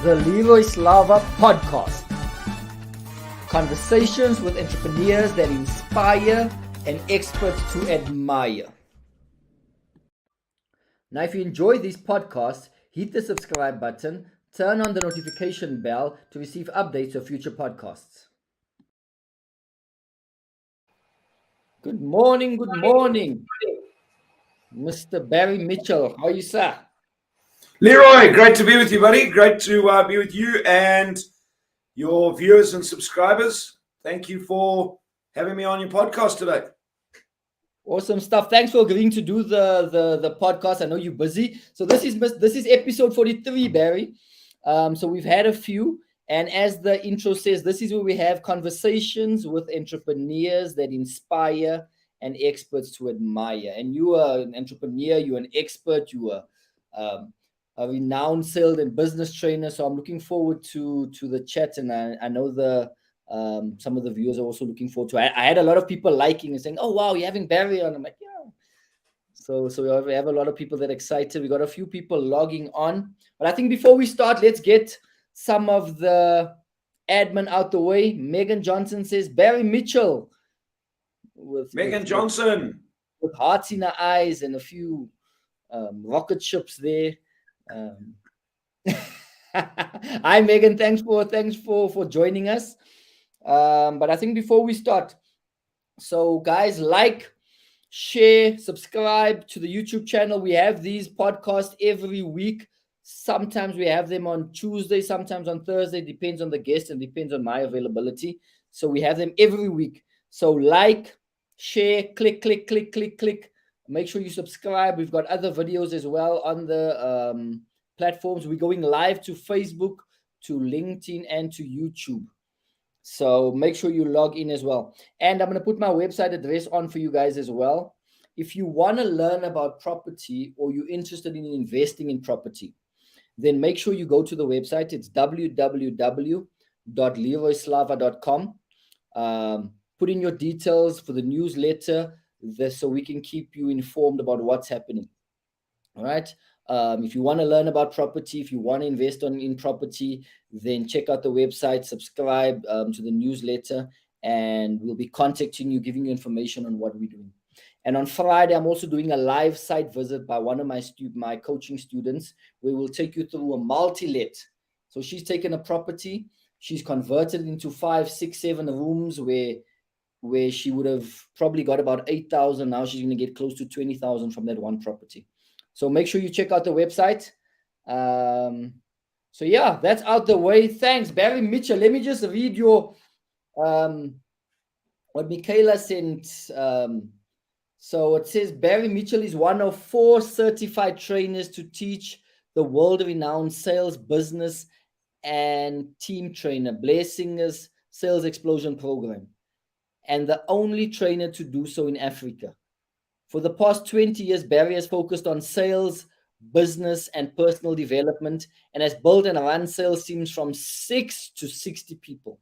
the LEROY SLAVA podcast. Conversations with entrepreneurs that inspire and experts to admire. Now, if you enjoy these podcasts, hit the subscribe button, turn on the notification bell to receive updates of future podcasts. Good morning, Mr. Barry Mitchell. How are you, sir? Leroy, great to be with you, buddy. Great to be with you and your viewers and subscribers. Thank you for having me on your podcast today. Awesome stuff. Thanks for agreeing to do the podcast. I know you're busy. So this is episode 43, Barry. So we've had a few, and as the intro says, this is where we have conversations with entrepreneurs that inspire and experts to admire. And you are an entrepreneur, you're an expert, you are a renowned sales and business trainer. So I'm looking forward to the chat, and I know some of the viewers are also looking forward to it. I had a lot of people liking and saying, "Oh wow, you're having Barry on." I'm like, yeah. So we have a lot of people that are excited. We got a few people logging on, but I think before we start, let's get some of the admin out the way. Megan Johnson says Barry Mitchell with hearts in her eyes and a few rocket ships there. Hi Megan, thanks for joining us. But I think before we start, so guys, like, share, subscribe to the YouTube channel. We have these podcasts every week. Sometimes we have them on Tuesday, sometimes on Thursday, depends on the guest and depends on my availability. So we have them every week. So like, share, click. Make sure you subscribe. We've got other videos as well on the platforms. We're going live to Facebook, to LinkedIn, and to YouTube. So make sure you log in as well. And I'm going to put my website address on for you guys as well. If you want to learn about property or you're interested in investing in property, then make sure you go to the website. It's www.leroyslava.com. Put in your details for the newsletter so we can keep you informed about what's happening. All right. If you want to learn about property, if you want to invest in property, then check out the website, subscribe to the newsletter, and we'll be contacting you, giving you information on what we're doing. And on Friday, I'm also doing a live site visit by one of my coaching students, where we'll take you through a multi-let. So she's taken a property, she's converted into 5, 6, 7 rooms where she would have probably got about 8,000. Now she's going to get close to 20,000 from that one property. So make sure you check out the website. So yeah, that's out the way. Thanks, Barry Mitchell. Let me just read your what Michaela sent. So it says Barry Mitchell is one of 4 certified trainers to teach the world-renowned sales, business, and team trainer, Blessing's Sales Explosion Program, and the only trainer to do so in Africa. For the past 20 years, Barry has focused on sales, business, and personal development, and has built and run sales teams from 6 to 60 people.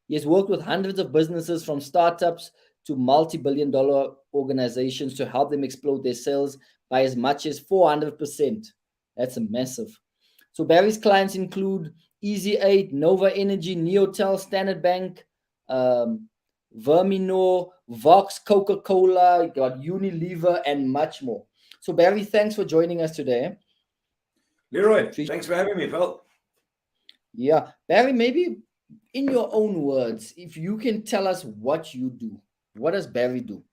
He has worked with hundreds of businesses, from startups to multi-billion-dollar organizations, to help them explode their sales by as much as 400%. That's a massive. So Barry's clients include Easy 8, Nova Energy, Neotel, Standard Bank, Verminor, Vox, Coca-Cola, got Unilever, and much more. So Barry, thanks for joining us today. Leroy, thanks for having me, pal. Yeah, Barry, maybe in your own words, if you can tell us what you do. What does Barry do?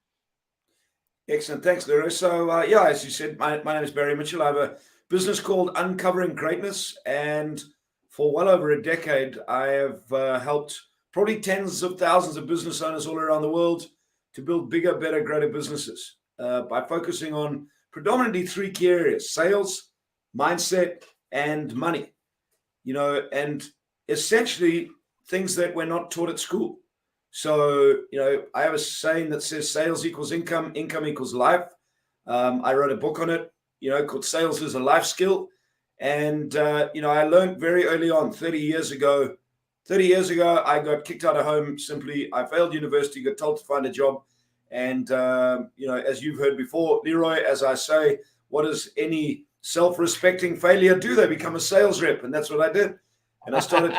Excellent, thanks, Leroy. So as you said, my name is Barry Mitchell. I have a business called Uncovering Greatness, and for well over a decade, I have helped probably tens of thousands of business owners all around the world to build bigger, better, greater businesses by focusing on predominantly 3 key areas: sales, mindset, and money. And essentially things that we're not taught at school. So, I have a saying that says sales equals income, income equals life. I wrote a book on it, called Sales is a Life Skill. And, I learned very early on, 30 years ago, I got kicked out of home. Simply, I failed university, got told to find a job. And, as you've heard before, Leroy, as I say, what does any self-respecting failure do? They become a sales rep. And that's what I did. and I started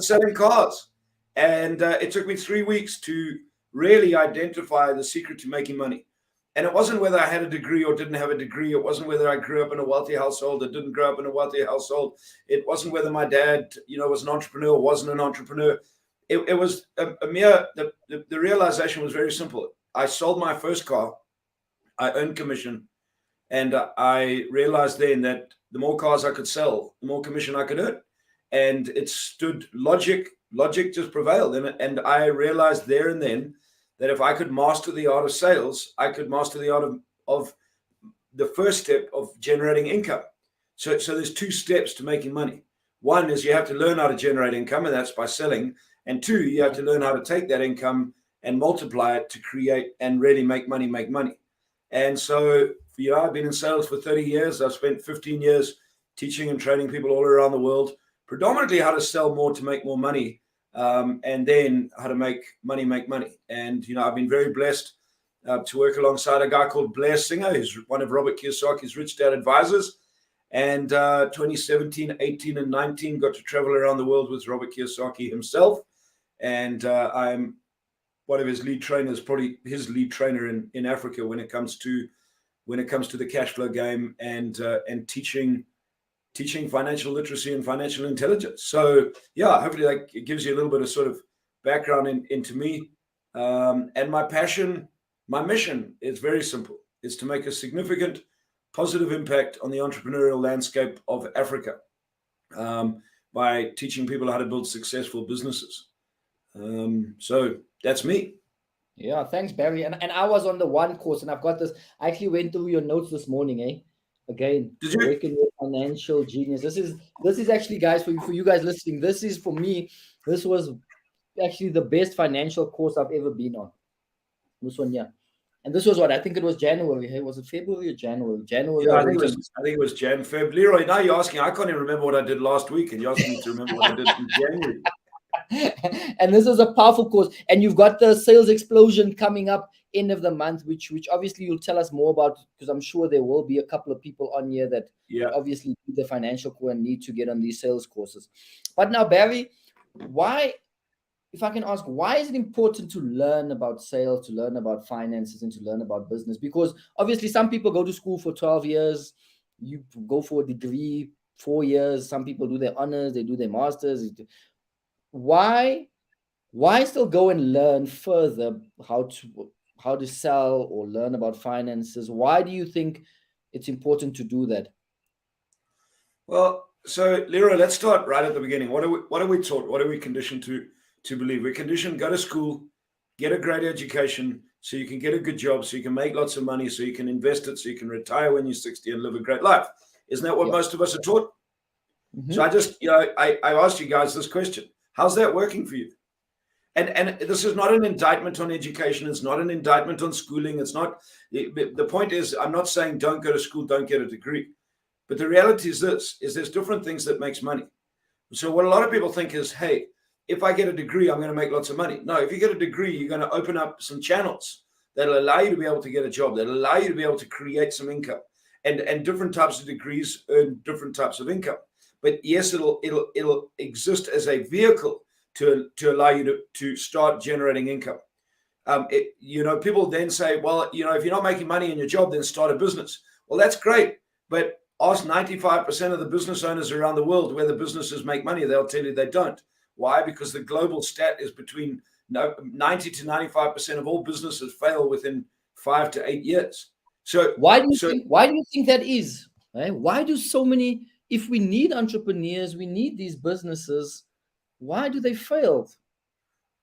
selling cars, and it took me 3 weeks to really identify the secret to making money. And it wasn't whether I had a degree or didn't have a degree. It wasn't whether I grew up in a wealthy household or didn't grow up in a wealthy household. It wasn't whether my dad, was an entrepreneur or wasn't an entrepreneur. It was a mere, the realization was very simple. I sold my first car, I earned commission, and I realized then that the more cars I could sell, the more commission I could earn. And it stood logic just prevailed. And I realized there and then that if I could master the art of sales, I could master the art of the first step of generating income. So there's 2 steps to making money. One is you have to learn how to generate income, and that's by selling. And 2, you have to learn how to take that income and multiply it to create and really make money. And so, I've been in sales for 30 years. I've spent 15 years teaching and training people all around the world, predominantly how to sell more to make more money. And then how to make money. And, I've been very blessed to work alongside a guy called Blair Singer, who's one of Robert Kiyosaki's Rich Dad advisors. And 2017, 18, and 19 got to travel around the world with Robert Kiyosaki himself. And I'm one of his lead trainers, probably his lead trainer in Africa when it comes to the cash flow game and teaching financial literacy and financial intelligence. So hopefully that gives you a little bit of sort of background into me. And my passion, my mission is very simple. It's to make a significant positive impact on the entrepreneurial landscape of Africa by teaching people how to build successful businesses. So that's me. Yeah, thanks, Barry. And I was on the one course, and I've got this. I actually went through your notes this morning, Again, Did you? Awaken Your Financial Genius. This is actually, guys, for you guys listening. This is, for me, this was actually the best financial course I've ever been on. This one, yeah. And this was what I think it was January. Hey, was it February or January? January. Yeah, I think it was Jan, Feb. Leroy, now you're asking. I can't even remember what I did last week, and you're asking me to remember what I did in January. And this is a powerful course. And you've got the sales explosion coming up end of the month, which obviously you'll tell us more about, because I'm sure there will be a couple of people on here that obviously do the financial core and need to get on these sales courses. But now, Barry, why, if I can ask, why is it important to learn about sales, to learn about finances, and to learn about business? Because obviously some people go to school for 12 years, you go for a degree, 4 years, some people do their honors, they do their masters. Why still go and learn further how to sell or learn about finances? Why do you think it's important to do that? Well, so Leroy, let's start right at the beginning. What are we taught? What are we conditioned to believe? We're conditioned: go to school, get a great education, so you can get a good job, so you can make lots of money, so you can invest it, so you can retire when you're 60 and live a great life. Isn't that what most of us are taught? Mm-hmm. So I just, I asked you guys this question: how's that working for you? And this is not an indictment on education. It's not an indictment on schooling. It's not. The point is, I'm not saying don't go to school, don't get a degree. But the reality is there's different things that makes money. So what a lot of people think is, hey, if I get a degree, I'm going to make lots of money. No, if you get a degree, you're going to open up some channels that'll allow you to be able to get a job, that'll allow you to be able to create some income. And different types of degrees earn different types of income. But yes, it'll exist as a vehicle to allow you to start generating income. People then say, well, if you're not making money in your job, then start a business. Well, that's great. But ask 95% of the business owners around the world whether businesses make money. They'll tell you they don't. Why? Because the global stat is between 90 to 95% of all businesses fail within 5 to 8 years. So why do you think that is? Right? Why do so many, if we need entrepreneurs, we need these businesses, why do they fail?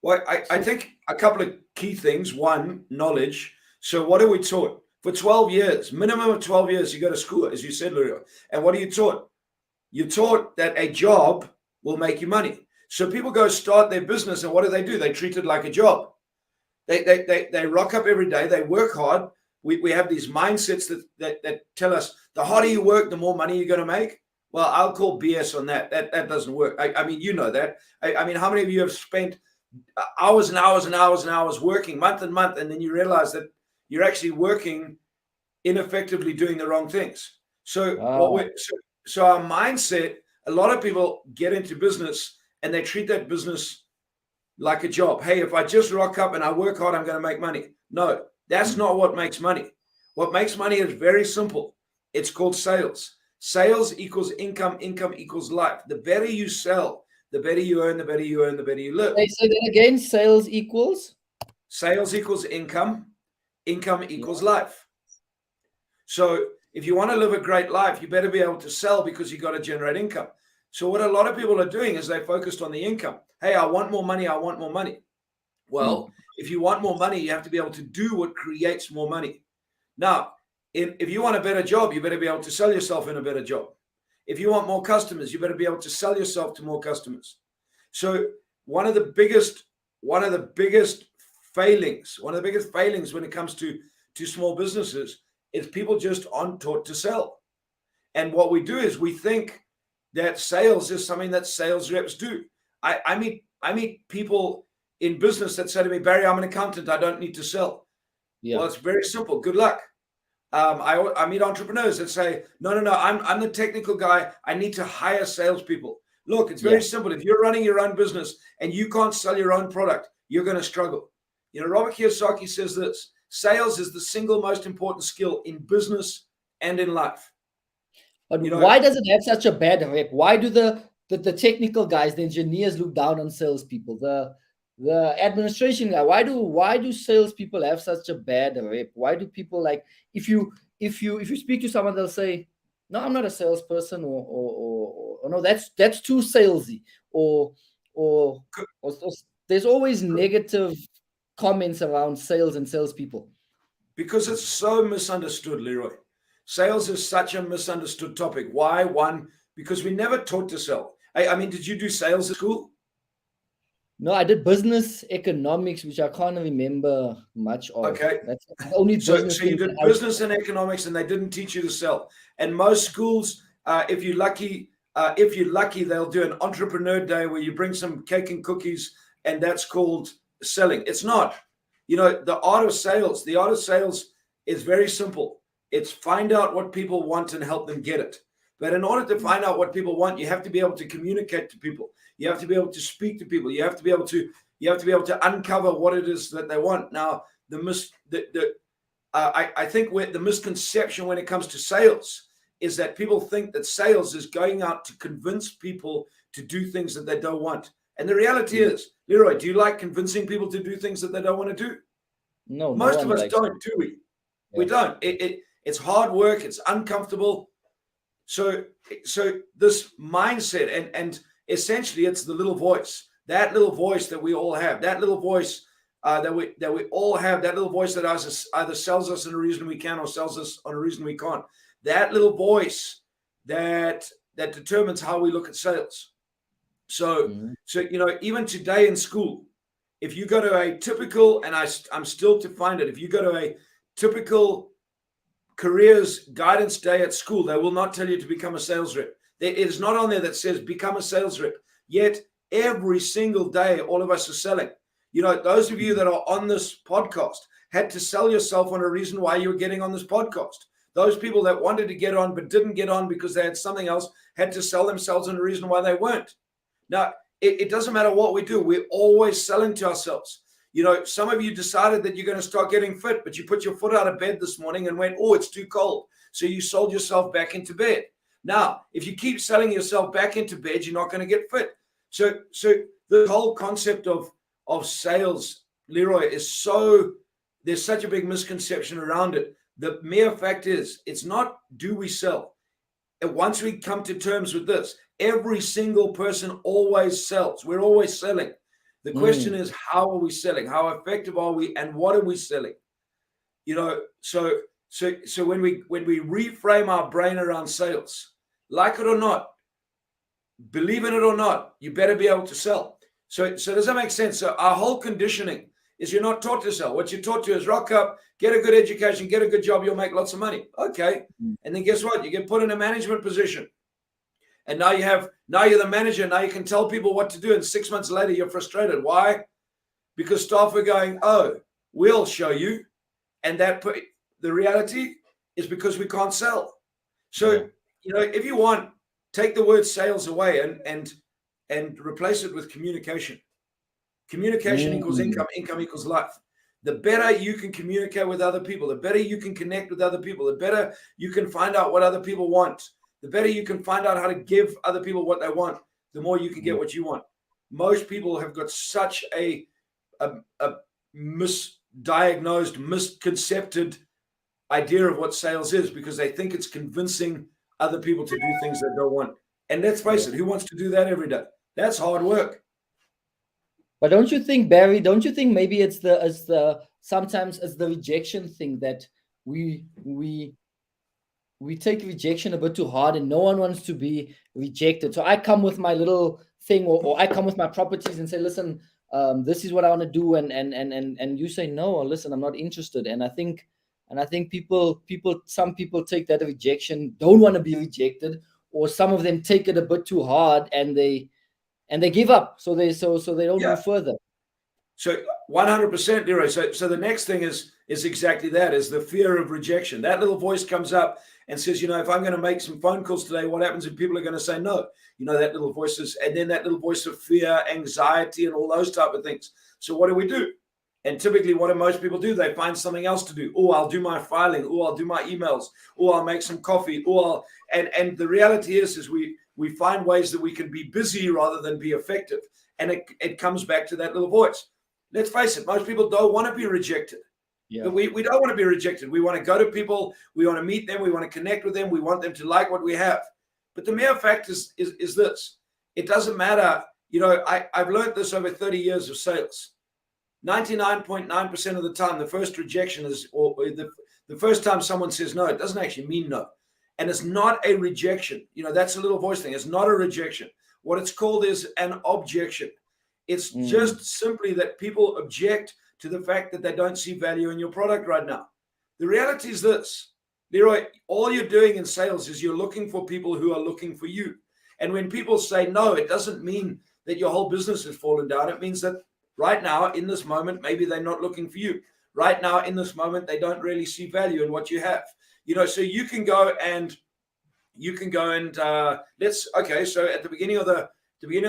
Well, I think a couple of key things. One, knowledge. So what are we taught? For 12 years, minimum of 12 years, you go to school, as you said, Leroy. And what are you taught? You're taught that a job will make you money. So people go start their business, and what do? They treat it like a job. They rock up every day. They work hard. We have these mindsets that tell us the harder you work, the more money you're going to make. Well, I'll call BS on that. That doesn't work. I mean, you know that. I mean, how many of you have spent hours and hours and hours and hours working month and month, and then you realize that you're actually working ineffectively, doing the wrong things. So our mindset A lot of people get into business and they treat that business like a job. Hey, if I just rock up and I work hard, I'm going to make money. No, that's not what makes money. What makes money is very simple. It's called sales. Sales equals income. Income equals life. The better you sell, the better you earn, the better you earn, the better you live. Hey, say that again. Sales equals? Sales equals income. Income equals life. So if you want to live a great life, you better be able to sell because you got to generate income. So what a lot of people are doing is they focused on the income. Hey, I want more money. I want more money. Well, if you want more money, you have to be able to do what creates more money. Now, if you want a better job, you better be able to sell yourself in a better job. If you want more customers, you better be able to sell yourself to more customers. So one of the biggest failings when it comes to small businesses is people just aren't taught to sell. And what we do is we think that sales is something that sales reps do. I meet people in business that say to me, Barry, I'm an accountant. I don't need to sell. Yeah. Well, it's very simple. Good luck. I meet entrepreneurs that say, no, I'm the technical guy. I need to hire salespeople. Look, it's very simple. If you're running your own business and you can't sell your own product, you're going to struggle. You know, Robert Kiyosaki says this: sales is the single most important skill in business and in life. But why does it have such a bad rep? Why do the technical guys, the engineers, look down on salespeople? The administration guy. Why do salespeople have such a bad rep? Why do people, like, if you speak to someone, they'll say, no, I'm not a salesperson, or no, that's too salesy, or there's always negative comments around sales and salespeople. Because it's so misunderstood, Leroy. Sales is such a misunderstood topic. Why? One, because we never taught to sell. I mean, did you do sales at school? No, I did business economics, which I can't remember much of. Okay. That's the only business. So you did business and economics, and they didn't teach you to sell. And most schools, if you're lucky, they'll do an entrepreneur day where you bring some cake and cookies, and that's called selling. It's not. You know, the art of sales is very simple. It's find out what people want and help them get it. But in order to find out what people want, you have to be able to communicate to people. You have to be able to speak to people. You have to be able to uncover what it is that they want. Now, I think the misconception when it comes to sales is that people think that sales is going out to convince people to do things that they don't want. And the reality is, Leroy, do you like convincing people to do things that they don't want to do? No, most of us don't, do we? Yeah. We don't. It's hard work. It's uncomfortable. So this mindset, and essentially it's the little voice, that little voice that we all have, that little voice that we all have, that little voice that either sells us in a reason we can or sells us on a reason we can't. That little voice that determines how we look at sales. So you know, even today in school, if you go to a typical, and I'm still to find it, if you go to a typical careers guidance day at school, they will not tell you to become a sales rep. It is not on there that says become a sales rep. Yet every single day, all of us are selling. You know, those of you that are on this podcast had to sell yourself on a reason why you were getting on this podcast. Those people that wanted to get on but didn't get on because they had something else had to sell themselves on a reason why they weren't. Now, it doesn't matter what we do. We're always selling to ourselves. You know, some of you decided that you're going to start getting fit, but you put your foot out of bed this morning and went, oh, it's too cold. So you sold yourself back into bed. Now, if you keep selling yourself back into bed, you're not going to get fit. So the whole concept of sales, Leroy, there's such a big misconception around it. The mere fact is, it's not do we sell. And once we come to terms with this, every single person always sells. We're always selling. The question is, how are we selling? How effective are we? And what are we selling? You know, so when we reframe our brain around sales, like it or not, believe in it or not, you better be able to sell. So does that make sense? So our whole conditioning is you're not taught to sell. What you're taught to is rock up, get a good education, get a good job, you'll make lots of money. Okay. And then guess what? You get put in a management position. And now you're the manager. Now you can tell people what to do. And 6 months later, you're frustrated. Why? Because staff are going, oh, we'll show you. And the reality is because we can't sell. So, you know, if you want take the word sales away and replace it with communication. Communication equals income, income equals life. The better you can communicate with other people, the better you can connect with other people, the better you can find out what other people want, the better you can find out how to give other people what they want, the more you can get what you want. Most people have got such a misdiagnosed, misconcepted idea of what sales is because they think it's convincing other people to do things they don't want. And let's face it, who wants to do that every day? That's hard work. But don't you think, Barry, don't you think maybe sometimes it's the rejection thing that we take rejection a bit too hard and no one wants to be rejected. So I come with my little thing or I come with my properties and say, listen, this is what I want to do. And you say, no, or listen, I'm not interested. And I think some people take that rejection, don't want to be rejected, or some of them take it a bit too hard and they give up. So they don't move further. So 100%, Leroy. So the next thing is exactly that, is the fear of rejection. That little voice comes up and says, if I'm going to make some phone calls today, what happens if people are going to say no? That little voice is, and then that little voice of fear, anxiety, and all those type of things. So what do? And typically what do most people do? They find something else to do. Oh, I'll do my filing. Oh, I'll do my emails. Oh, I'll make some coffee. Oh, and the reality is we find ways that we can be busy rather than be effective. And it comes back to that little voice. Let's face it, most people don't want to be rejected. Yeah. We don't want to be rejected. We want to go to people. We want to meet them. We want to connect with them. We want them to like what we have. But the mere fact is this. It doesn't matter. I've learned this over 30 years of sales. 99.9% of the time, the first rejection is, or the first time someone says no, it doesn't actually mean no. And it's not a rejection. That's a little voice thing. It's not a rejection. What it's called is an objection. It's just simply that people object to the fact that they don't see value in your product right now. The reality is this, Leroy, all you're doing in sales is you're looking for people who are looking for you. And when people say no, it doesn't mean that your whole business has fallen down. It means that right now, in this moment, maybe they're not looking for you. Right now, in this moment, they don't really see value in what you have. So you can go and so at the beginning of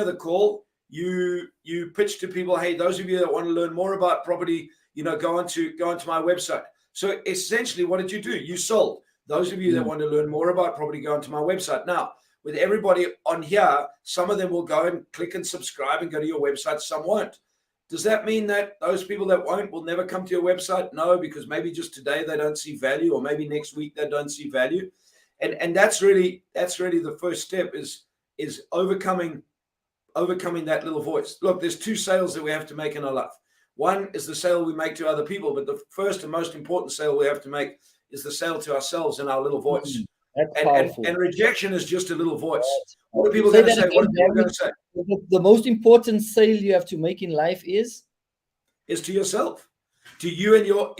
the call, you pitch to people, hey, those of you that want to learn more about property, go onto my website. So essentially, what did you do? You sold. Those of you that want to learn more about property, go onto my website. Now, with everybody on here, some of them will go and click and subscribe and go to your website. Some won't. Does that mean that those people that won't will never come to your website? No, because maybe just today they don't see value, or maybe next week they don't see value. And that's really the first step is overcoming that little voice. Look, there's two sales that we have to make in our life. One is the sale we make to other people, but the first and most important sale we have to make is the sale to ourselves in our little voice. That's powerful. And rejection is just a little voice. What are people going to say? What are people going to say? The most important sale you have to make in life is to yourself, to you and your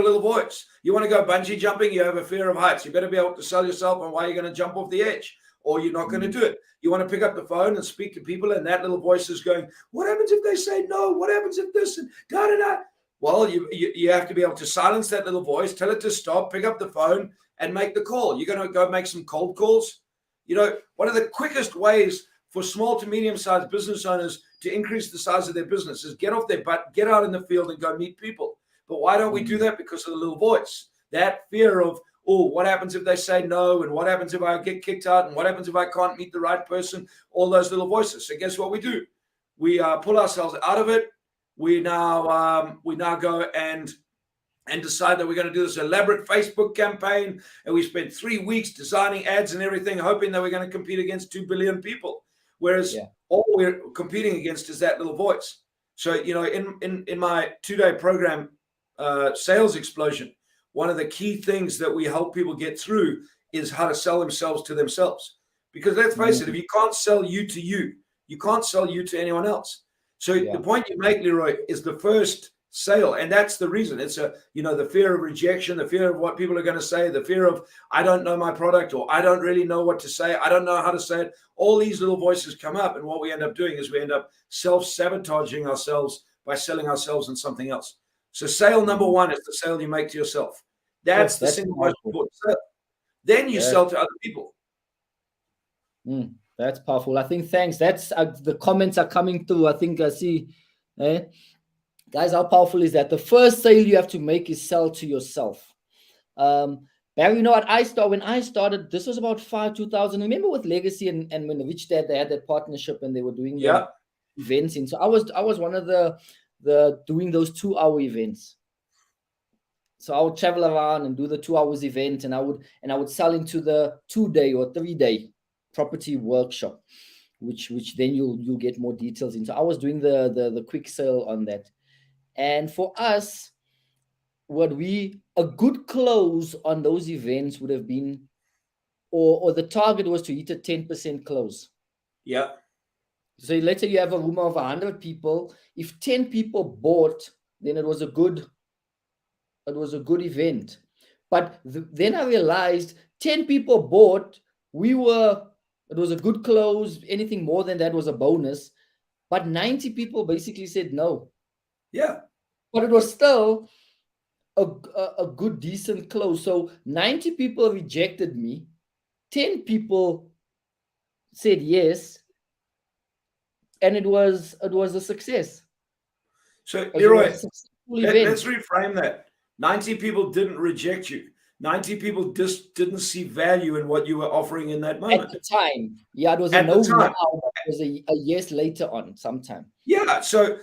little voice. You want to go bungee jumping, you have a fear of heights. You better be able to sell yourself on why you're going to jump off the edge, or you're not going to do it. You want to pick up the phone and speak to people, and that little voice is going, what happens if they say no? What happens if this and da-da-da? Well, you have to be able to silence that little voice, tell it to stop, pick up the phone, and make the call. You're going to go make some cold calls. One of the quickest ways for small to medium-sized business owners to increase the size of their business is get off their butt, get out in the field and go meet people. But why don't we do that? Because of the little voice. That fear of, oh, what happens if they say no? And what happens if I get kicked out? And what happens if I can't meet the right person? All those little voices. So guess what we do? We pull ourselves out of it. We now go and decide that we're going to do this elaborate Facebook campaign. And we spent 3 weeks designing ads and everything, hoping that we're going to compete against 2 billion people. Whereas all we're competing against is that little voice. So, in my 2-day program, Sales Explosion, one of the key things that we help people get through is how to sell themselves to themselves. Because let's face it, if you can't sell you to you, you can't sell you to anyone else. So the point you make, Leroy, is the first sale. And that's the reason. It's the fear of rejection, the fear of what people are going to say, the fear of, I don't know my product, or I don't really know what to say. I don't know how to say it. All these little voices come up. And what we end up doing is we end up self-sabotaging ourselves by selling ourselves on something else. So sale number 1 is the sale you make to yourself. That's the single most important sale. Then you sell to other people. That's powerful. I think thanks. That's the comments are coming through. I think I see. Eh? Guys, how powerful is that? The first sale you have to make is sell to yourself. Barry, you know what? When I started, this was about 2000. Remember with Legacy and when Rich Dad, they had that partnership and they were doing the Yeah. events in. So I was one of the doing those 2-hour events. So I would travel around and do the 2 hours event, and I would sell into the 2-day or 3-day property workshop, which then you'll get more details into. I was doing the quick sale on that. And for us, a good close on those events would have been, or the target was to hit a 10% close. Yeah. So let's say you have a room of 100 people. If 10 people bought, then it was a good event. But then I realized 10 people bought. It was a good close. Anything more than that was a bonus. But 90 people basically said no. Yeah. But it was still a good, decent close. So 90 people rejected me. 10 people said yes. And it was a success. So, It Leroy, was a successful event. let's reframe that. 90 people didn't reject you. 90 people just didn't see value in what you were offering in that moment. At the time. Yeah, it was a At the no time. now, but it was a yes later on sometime. Yeah. So,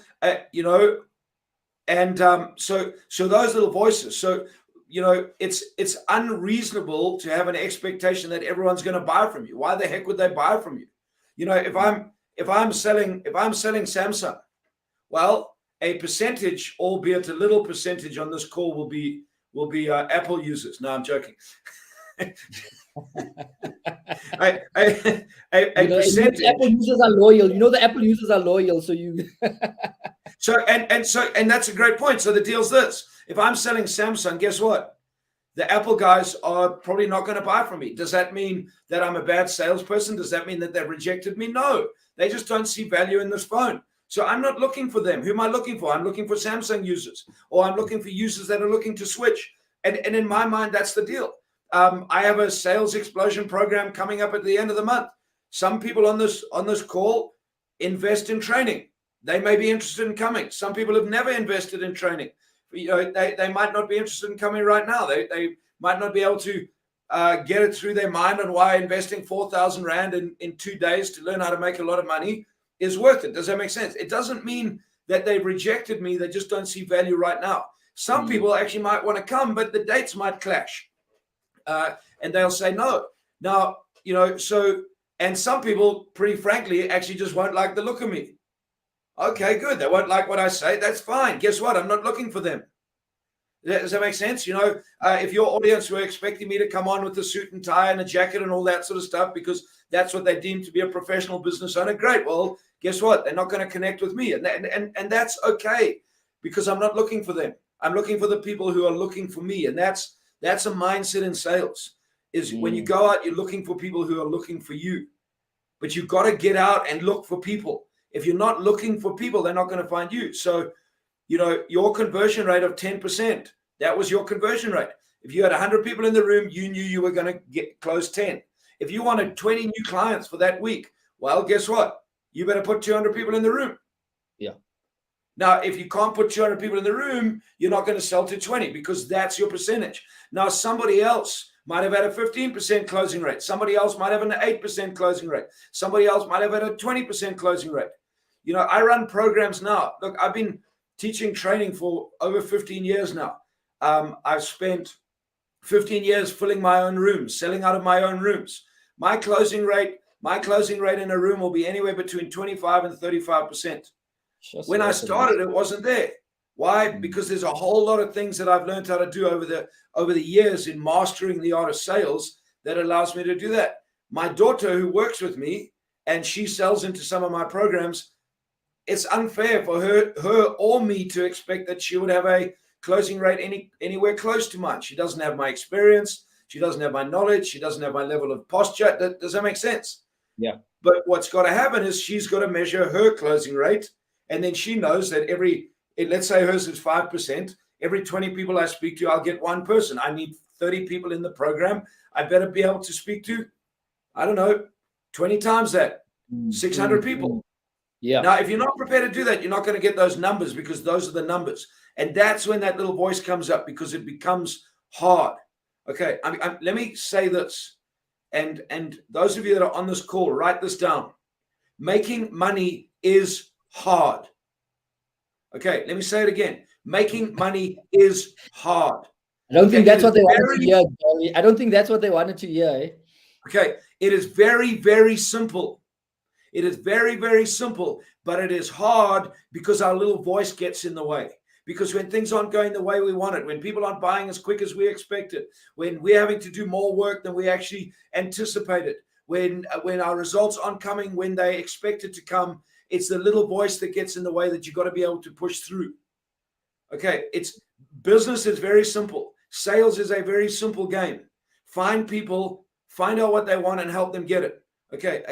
and so those little voices. So, it's unreasonable to have an expectation that everyone's going to buy from you. Why the heck would they buy from you? If I'm selling Samsung, well, a percentage, albeit a little percentage on this call will be Apple users. No, I'm joking. a percentage. Apple users are loyal. The Apple users are loyal. So you. And that's a great point. So the deal's this: if I'm selling Samsung, guess what? The Apple guys are probably not going to buy from me. Does that mean that I'm a bad salesperson? Does that mean that they've rejected me? No, they just don't see value in this phone. So I'm not looking for them. Who am I looking for? I'm looking for Samsung users, or I'm looking for users that are looking to switch. And in my mind, that's the deal. I have a sales explosion program coming up at the end of the month. Some people on this call invest in training. They may be interested in coming. Some people have never invested in training. They might not be interested in coming right now. They might not be able to get it through their mind on why investing 4,000 Rand in 2 days to learn how to make a lot of money is worth it. Does that make sense? It doesn't mean that they've rejected me. They just don't see value right now. Some people actually might want to come, but the dates might clash. And they'll say no. Now, and some people, pretty frankly, actually just won't like the look of me. Okay, good. They won't like what I say. That's fine. Guess what? I'm not looking for them. Does that make sense? If your audience were expecting me to come on with a suit and tie and a jacket and all that sort of stuff because that's what they deem to be a professional business owner, great. Well, guess what? They're not going to connect with me. And that's okay, because I'm not looking for them. I'm looking for the people who are looking for me. And that's a mindset in sales, is when you go out, you're looking for people who are looking for you. But you've got to get out and look for people. If you're not looking for people, they're not going to find you. So, your conversion rate of 10%, that was your conversion rate. If you had 100 people in the room, you knew you were going to close 10. If you wanted 20 new clients for that week, well, guess what? You better put 200 people in the room. Yeah. Now, if you can't put 200 people in the room, you're not going to sell to 20, because that's your percentage. Now, somebody else might have had a 15% closing rate. Somebody else might have an 8% closing rate. Somebody else might have had a 20% closing rate. I run programs now. Look, I've been teaching training for over 15 years now. I've spent 15 years filling my own rooms, selling out of my own rooms. My closing rate in a room will be anywhere between 25 and 35%. When I started, it wasn't there. Why? Because there's a whole lot of things that I've learned how to do over the years in mastering the art of sales that allows me to do that. My daughter, who works with me, and she sells into some of my programs, it's unfair for her or me to expect that she would have a closing rate anywhere close to mine. She doesn't have my experience. She doesn't have my knowledge. She doesn't have my level of posture. Does that make sense? Yeah. But what's got to happen is she's got to measure her closing rate. And then she knows that let's say hers is 5%. Every 20 people I speak to, I'll get one person. I need 30 people in the program. I better be able to speak to, I don't know, 20 times that, 600 people. Yeah. Now, if you're not prepared to do that, you're not going to get those numbers, because those are the numbers. And that's when that little voice comes up, because it becomes hard. Okay, let me say this. And those of you that are on this call, write this down. Making money is hard. Okay, let me say it again. Making money is hard. I don't think that's what they wanted to hear, Gary. I don't think that's what they wanted to hear. Eh? Okay, it is very, very simple. It is very, very simple, but it is hard because our little voice gets in the way. Because when things aren't going the way we want it, when people aren't buying as quick as we expected, when we're having to do more work than we actually anticipated, when our results aren't coming when they expected to come, it's the little voice that gets in the way that you've got to be able to push through. Okay, business is very simple. Sales is a very simple game. Find people, find out what they want, and help them get it. Okay,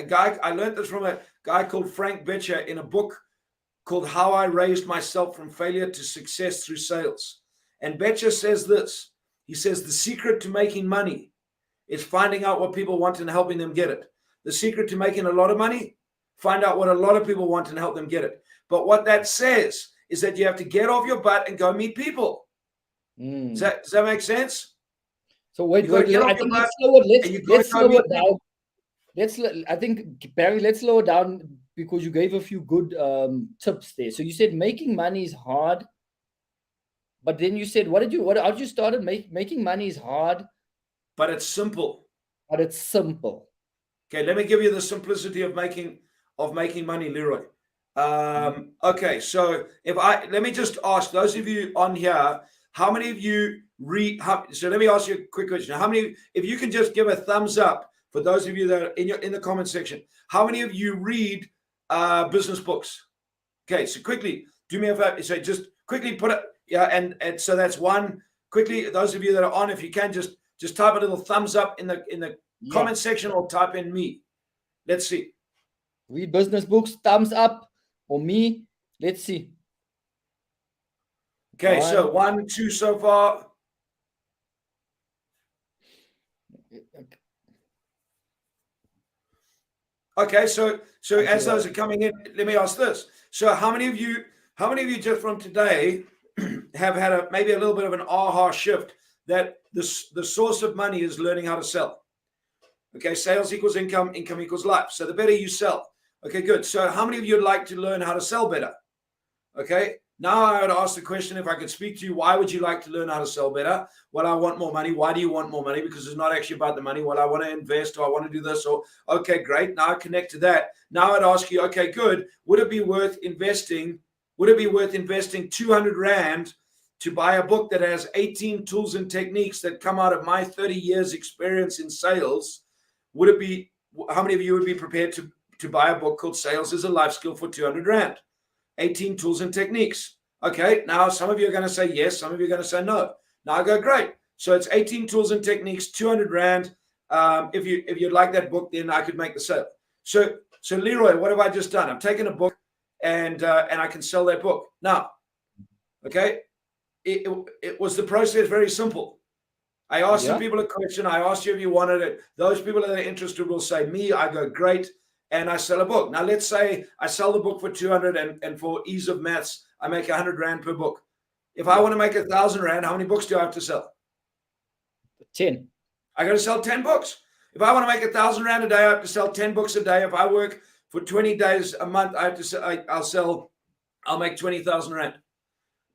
I learned this from a guy called Frank Bettcher in a book called How I Raised Myself from Failure to Success Through Sales. And Bettcher says this. He says, the secret to making money is finding out what people want and helping them get it. The secret to making a lot of money, find out what a lot of people want and help them get it. But what that says is that you have to get off your butt and go meet people. Does that make sense? So wait, I think let's slow it down. I think, Barry, let's slow it down, because you gave a few good tips there. So you said making money is hard, but then you said, how did you start? Making money is hard, but it's simple. But it's simple. Okay, let me give you the simplicity of making money, Leroy. Okay, so let me just ask those of you on here, how many of you read? So let me ask you a quick question. How many, if you can just give a thumbs up for those of you that are in the comment section, how many of you read business books? Okay, so quickly do me a favor. So just quickly put it, yeah, and so that's one. Quickly, those of you that are on, if you can just type a little thumbs up in the comment section, or type in me. Let's see. Read business books, thumbs up, or me. Let's see. Okay, so 1, 2 so far. Okay, so as those are coming in, let me ask this. So how many of you just from today have had maybe a little bit of an aha shift that the source of money is learning how to sell? Okay, sales equals income, income equals life. So the better you sell. Okay, good. So how many of you would like to learn how to sell better? Okay, now I would ask the question, if I could speak to you, why would you like to learn how to sell better? Well, I want more money. Why do you want more money? Because it's not actually about the money. Well, I want to invest, or I want to do this, or okay, great. Now I connect to that. Now I'd ask you, okay, good. Would it be worth investing 200 Rand to buy a book that has 18 tools and techniques that come out of my 30 years experience in sales? How many of you would be prepared to buy a book called Sales is a Life Skill for 200 Rand? 18 tools and techniques. Okay, now some of you are going to say yes, some of you are going to say no. Now I go, great. So it's 18 tools and techniques, 200 Rand. If you'd like that book, then I could make the sale. So Leroy, what have I just done? I've taken a book and I can sell that book. Now, okay, it was the process very simple. I asked some people a question. I asked you if you wanted it. Those people that are interested will say me. I go, great. And I sell a book. Now, let's say I sell the book for 200 and for ease of maths, I make 100 Rand per book. If I want to make 1,000 Rand, how many books do I have to sell? 10. I got to sell 10 books. If I want to make 1,000 Rand a day, I have to sell 10 books a day. If I work for 20 days a month, I'll make 20,000 Rand.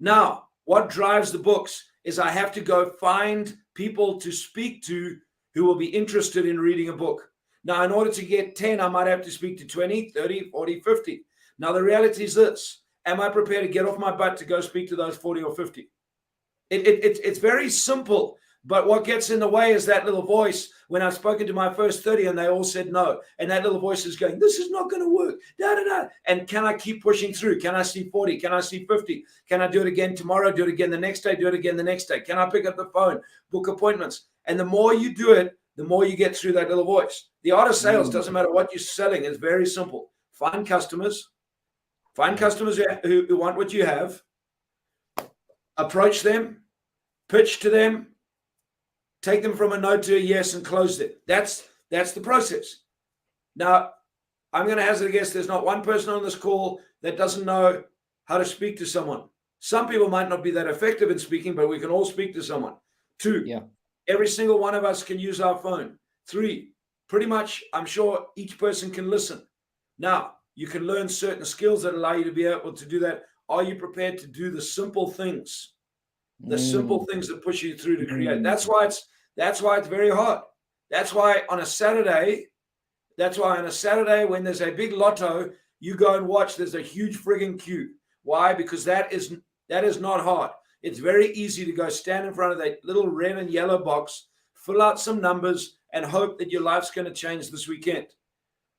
Now, what drives the books is I have to go find people to speak to who will be interested in reading a book. Now, in order to get 10, I might have to speak to 20, 30, 40, 50. Now, the reality is this. Am I prepared to get off my butt to go speak to those 40 or 50? It's very simple. But what gets in the way is that little voice. When I've spoken to my first 30 and they all said no. And that little voice is going, this is not going to work. Da, da, da. And can I keep pushing through? Can I see 40? Can I see 50? Can I do it again tomorrow? Do it again the next day? Do it again the next day? Can I pick up the phone? Book appointments? And the more you do it, the more you get through that little voice. The art of sales doesn't matter what you're selling. It's very simple. Find customers. Find customers who want what you have. Approach them. Pitch to them. Take them from a no to a yes and close them. That's the process. Now, I'm going to hazard a guess there's not one person on this call that doesn't know how to speak to someone. Some people might not be that effective in speaking, but we can all speak to someone. 2, Yeah. every single one of us can use our phone. 3, pretty much, I'm sure each person can listen. Now, you can learn certain skills that allow you to be able to do that. Are you prepared to do the simple things? The simple things that push you through to create. That's why it's very hard. That's why on a Saturday when there's a big lotto, you go and watch, there's a huge frigging queue. Why? Because that is not hard. It's very easy to go stand in front of that little red and yellow box, fill out some numbers, and hope that your life's going to change this weekend.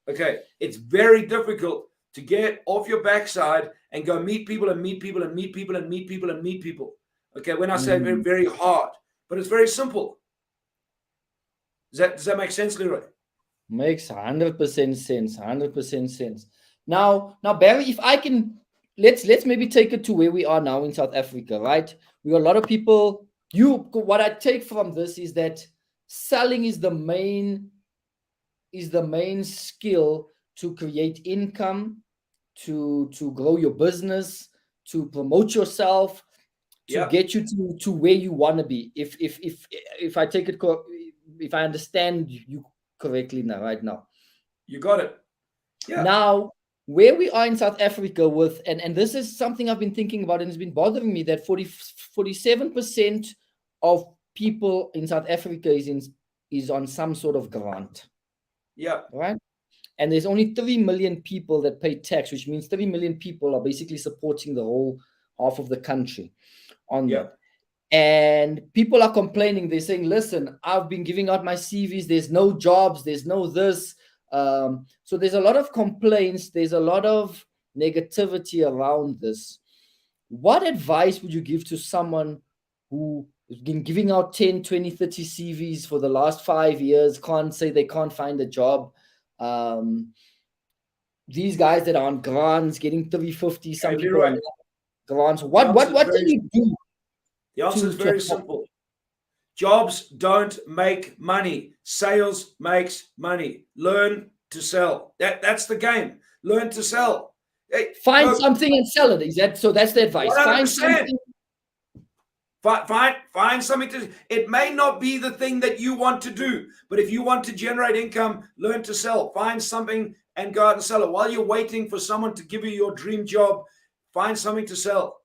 Okay, it's very difficult to get off your backside and go meet people and meet people and meet people and meet people and meet people. Okay, when I say very, very hard, but it's very simple. Does that make sense, Leroy? Makes 100% sense. 100% sense. Now, Barry, if I can, let's maybe take it to where we are now in South Africa, right? We got a lot of people. What I take from this is that selling is the main skill to create income, to grow your business, to promote yourself, to get you to where you want to be. If I take it, if I understand you correctly now, right now. You got it. Yeah. Now, where we are in South Africa with, and this is something I've been thinking about and it's been bothering me, that 47% of people in South Africa is on some sort of grant. Yeah. Right? And there's only 3 million people that pay tax, which means 3 million people are basically supporting the whole half of the country on that. And people are complaining. They're saying, listen, I've been giving out my CVs. There's no jobs. There's no this. So there's a lot of complaints. There's a lot of negativity around this. What advice would you give to someone who has been giving out 10, 20, 30 CVs for the last 5 years, can't say they can't find a job? These guys that are on grants, getting 350, some people on grants. What can you do? The answer is very simple. Jobs don't make money. Sales makes money. Learn to sell. That's the game. Learn to sell. Hey, find something and sell it. Is that so? That's the advice. 100%. Find something. Find something to. It may not be the thing that you want to do, but if you want to generate income, learn to sell. Find something and go out and sell it. While you're waiting for someone to give you your dream job, find something to sell.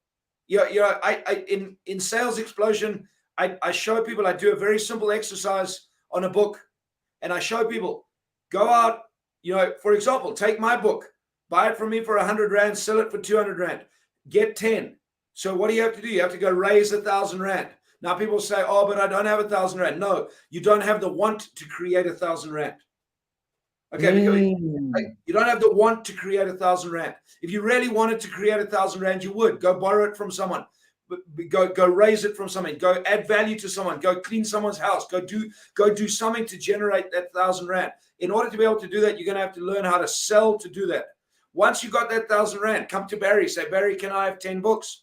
In Sales Explosion, I show people, I do a very simple exercise on a book, and I show people, go out, for example, take my book, buy it from me for 100 Rand, sell it for 200 Rand, get 10. So what do you have to do? You have to go raise 1,000 Rand. Now people say, oh, but I don't have 1,000 Rand. No, you don't have the want to create 1,000 Rand. Okay, you don't have the want to create 1,000 Rand. If you really wanted to create 1,000 Rand, you would go borrow it from someone, go raise it from someone, go add value to someone, go clean someone's house, go do something to generate that 1,000 Rand. In order to be able to do that, you're going to have to learn how to sell to do that. Once you got that 1,000 Rand, come to Barry, say, Barry, can I have 10 books?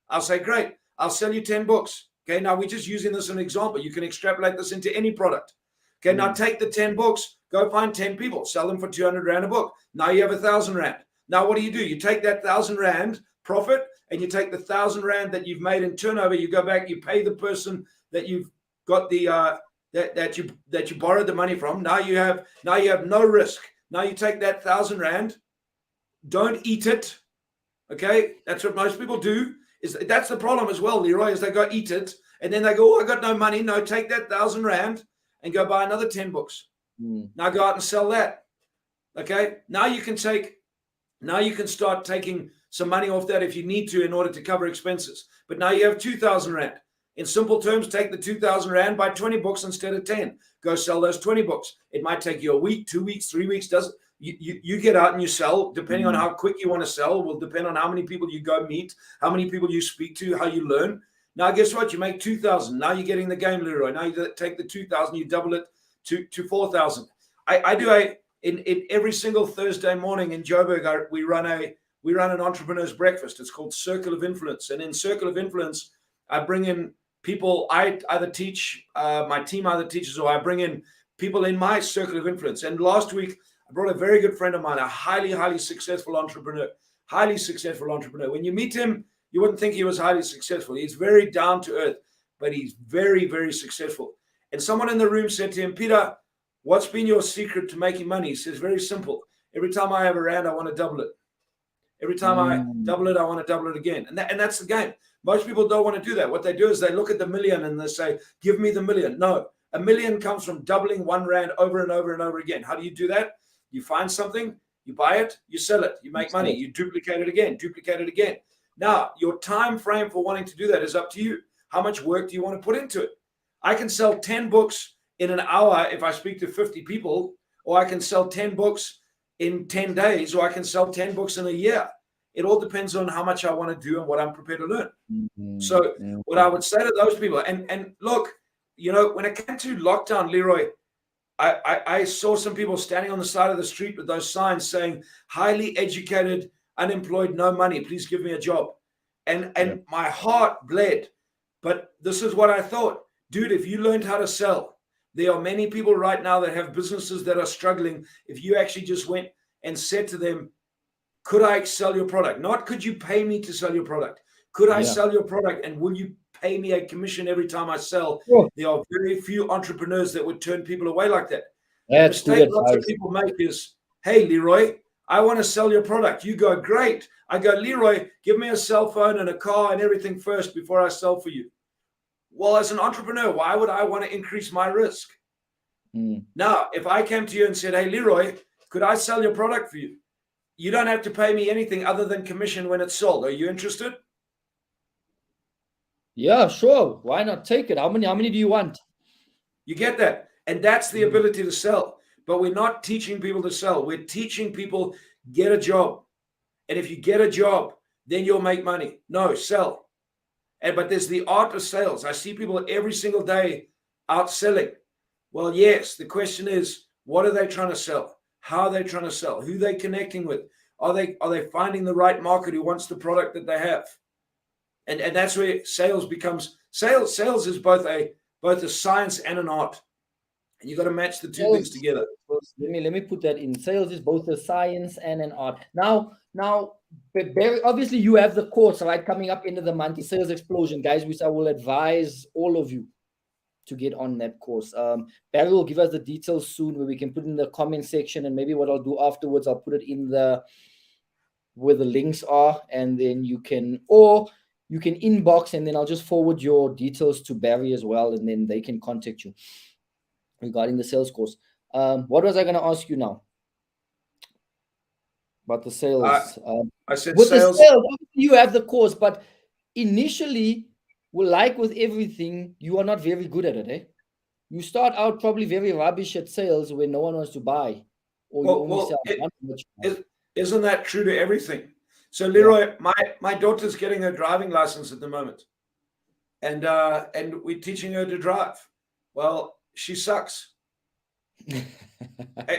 I'll say, great, I'll sell you 10 books. Okay, now we're just using this as an example. You can extrapolate this into any product. Okay, now take the 10 books, go find 10 people, sell them for 200 Rand a book. Now you have 1,000 Rand. Now what do? You take that 1,000 Rand profit and you take the 1,000 Rand that you've made in turnover, you go back, you pay the person that you've got the that you borrowed the money from. Now you have no risk. Now you take that 1,000 Rand, don't eat it. Okay, that's what most people do. That's the problem as well, Leroy, is they go eat it and then they go, oh, I got no money. No, take that 1,000 Rand and go buy another 10 books. Now go out and sell that. Okay. Now you can start taking some money off that if you need to in order to cover expenses. But now you have 2,000 Rand. In simple terms, take the 2,000 Rand, buy 20 books instead of 10. Go sell those 20 books. It might take you a week, 2 weeks, 3 weeks. You get out and you sell, depending on how quick you want to sell, will depend on how many people you go meet, how many people you speak to, how you learn. Now, guess what? You make 2,000. Now you're getting the game, Leroy. Now you take the 2,000, you double it to 4,000. I do in every single Thursday morning in Joburg, we run an entrepreneur's breakfast. It's called Circle of Influence. And in Circle of Influence, I bring in people. I either teach, my team either teaches, or I bring in people in my circle of influence. And last week, I brought a very good friend of mine, a highly successful entrepreneur. Highly successful entrepreneur. When you meet him, you wouldn't think he was highly successful. He's very down to earth, but he's very successful. And someone in the room said to him, Peter, what's been your secret to making money? He says, very simple. Every time I have a rand, I want to double it. Every time I double it, I want to double it again. And that's the game. Most people don't want to do that. What they do is they look at the million and they say, give me the million. No, a million comes from doubling 1 rand over and over and over again. How do you do that? You find something, you buy it, you sell it, you make money, you duplicate it again. Now, your time frame for wanting to do that is up to you. How much work do you want to put into it? I can sell 10 books in an hour if I speak to 50 people, or I can sell 10 books in 10 days, or I can sell 10 books in a year. It all depends on how much I want to do and what I'm prepared to learn. So what I would say to those people, and look, when it came to lockdown, Leroy, I saw some people standing on the side of the street with those signs saying, highly educated, unemployed, no money, please give me a job. And my heart bled. But this is what I thought. Dude, if you learned how to sell, there are many people right now that have businesses that are struggling. If you actually just went and said to them, could I sell your product? Not could you pay me to sell your product? Could I sell your product and will you pay me a commission every time I sell? Sure. There are very few entrepreneurs that would turn people away like that. The mistake lots of people make is, hey, Leroy, I want to sell your product. You go, great. I go, Leroy, give me a cell phone and a car and everything first before I sell for you. Well, as an entrepreneur, why would I want to increase my risk? Now, if I came to you and said, hey, Leroy, could I sell your product for you? You don't have to pay me anything other than commission when it's sold. Are you interested? Yeah, sure. Why not take it? How many do you want? You get that? And that's the ability to sell. But we're not teaching people to sell. We're teaching people get a job. And if you get a job, then you'll make money. No, sell. But there's the art of sales. I see people every single day out selling. Well, yes, the question is, what are they trying to sell? How are they trying to sell? Who are they connecting with? Are they finding the right market who wants the product that they have? And that's where sales becomes sales. Sales is both a science and an art. And you got to match the two things together. Let me put that in. Sales is both a science and an art. Now, Barry, obviously you have the course, right, coming up into the month, Sales Explosion, guys, which I will advise all of you to get on that course. Barry will give us the details soon where we can put in the comment section, and maybe what I'll do afterwards, I'll put it in where the links are, and then you can inbox, and then I'll just forward your details to Barry as well, and then they can contact you regarding the sales course. What was I going to ask you now about the sales? I said with sales. The sales, you have the course, but initially, like with everything, you are not very good at it. Eh? You start out probably very rubbish at sales when no one wants to buy, or you only sell. Isn't that true to everything? So, Leroy, my daughter's getting her driving license at the moment, and we're teaching her to drive. Well, she sucks.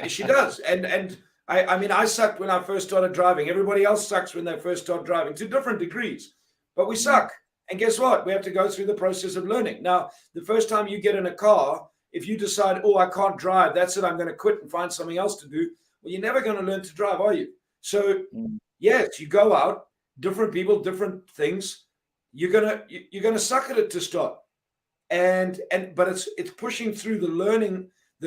She does, and I mean, I sucked when I first started driving. Everybody else sucks when they first start driving to different degrees, but we suck. And guess what? We have to go through the process of learning. Now, the first time you get in a car, if you decide, oh, I can't drive, that's it, I'm going to quit and find something else to do. Well, you're never going to learn to drive, are you? So, yes, you go out, different people, different things. You're gonna suck at it to start, but it's pushing through the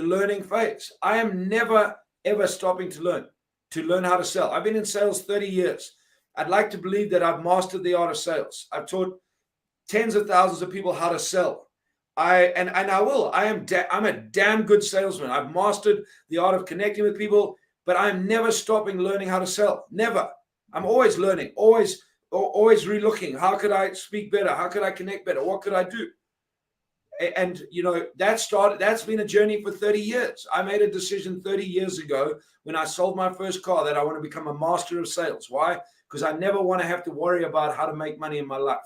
learning phase. I am never ever stopping to learn how to sell. I've been in sales 30 years. I'd like to believe that I've mastered the art of sales. I've taught tens of thousands of people how to sell. I will. I'm a damn good salesman. I've mastered the art of connecting with people, but I'm never stopping learning how to sell. Never. I'm always learning, always relooking. How could I speak better? How could I connect better? What could I do? And that's been a journey for 30 years. I made a decision 30 years ago when I sold my first car that I want to become a master of sales. Why? Because I never want to have to worry about how to make money in my life.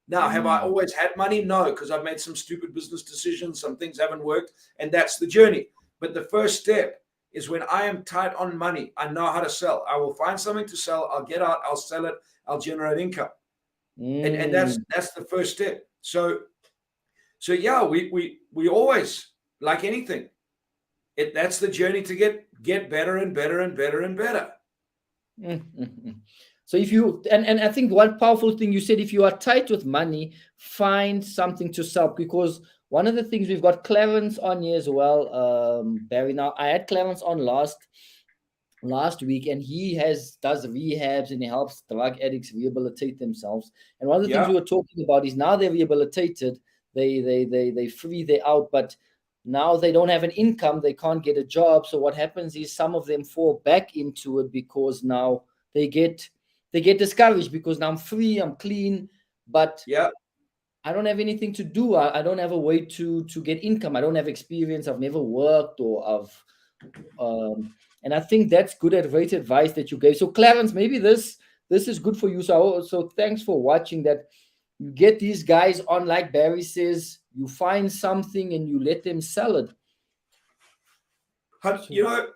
Now, have I always had money? No, because I've made some stupid business decisions. Some things haven't worked, and that's the journey. But the first step is when I am tight on money, I know how to sell. I will find something to sell. I'll get out. I'll sell it. I'll generate income. And that's the first step. So yeah, we always, like anything, that's the journey to get better and better and better and better. Mm. So if you and I think one powerful thing you said, if you are tight with money, find something to sell. Because one of the things, we've got Clarence on here as well, Barry. Now I had Clarence on last week, and he does rehabs, and he helps drug addicts rehabilitate themselves. And one of the things Yeah, we were talking about is, now they're rehabilitated, they free, they're out, but now they don't have an income, they can't get a job. So what happens is, some of them fall back into it, because now they get discouraged, because now I'm free, I'm clean, but yeah. I don't have anything to do. I don't have a way to get income. I don't have experience. I've never worked, or and I think that's great advice that you gave. So Clarence, maybe this is good for you. So thanks for watching that. You get these guys on, like Barry says, you find something and you let them sell it. You know,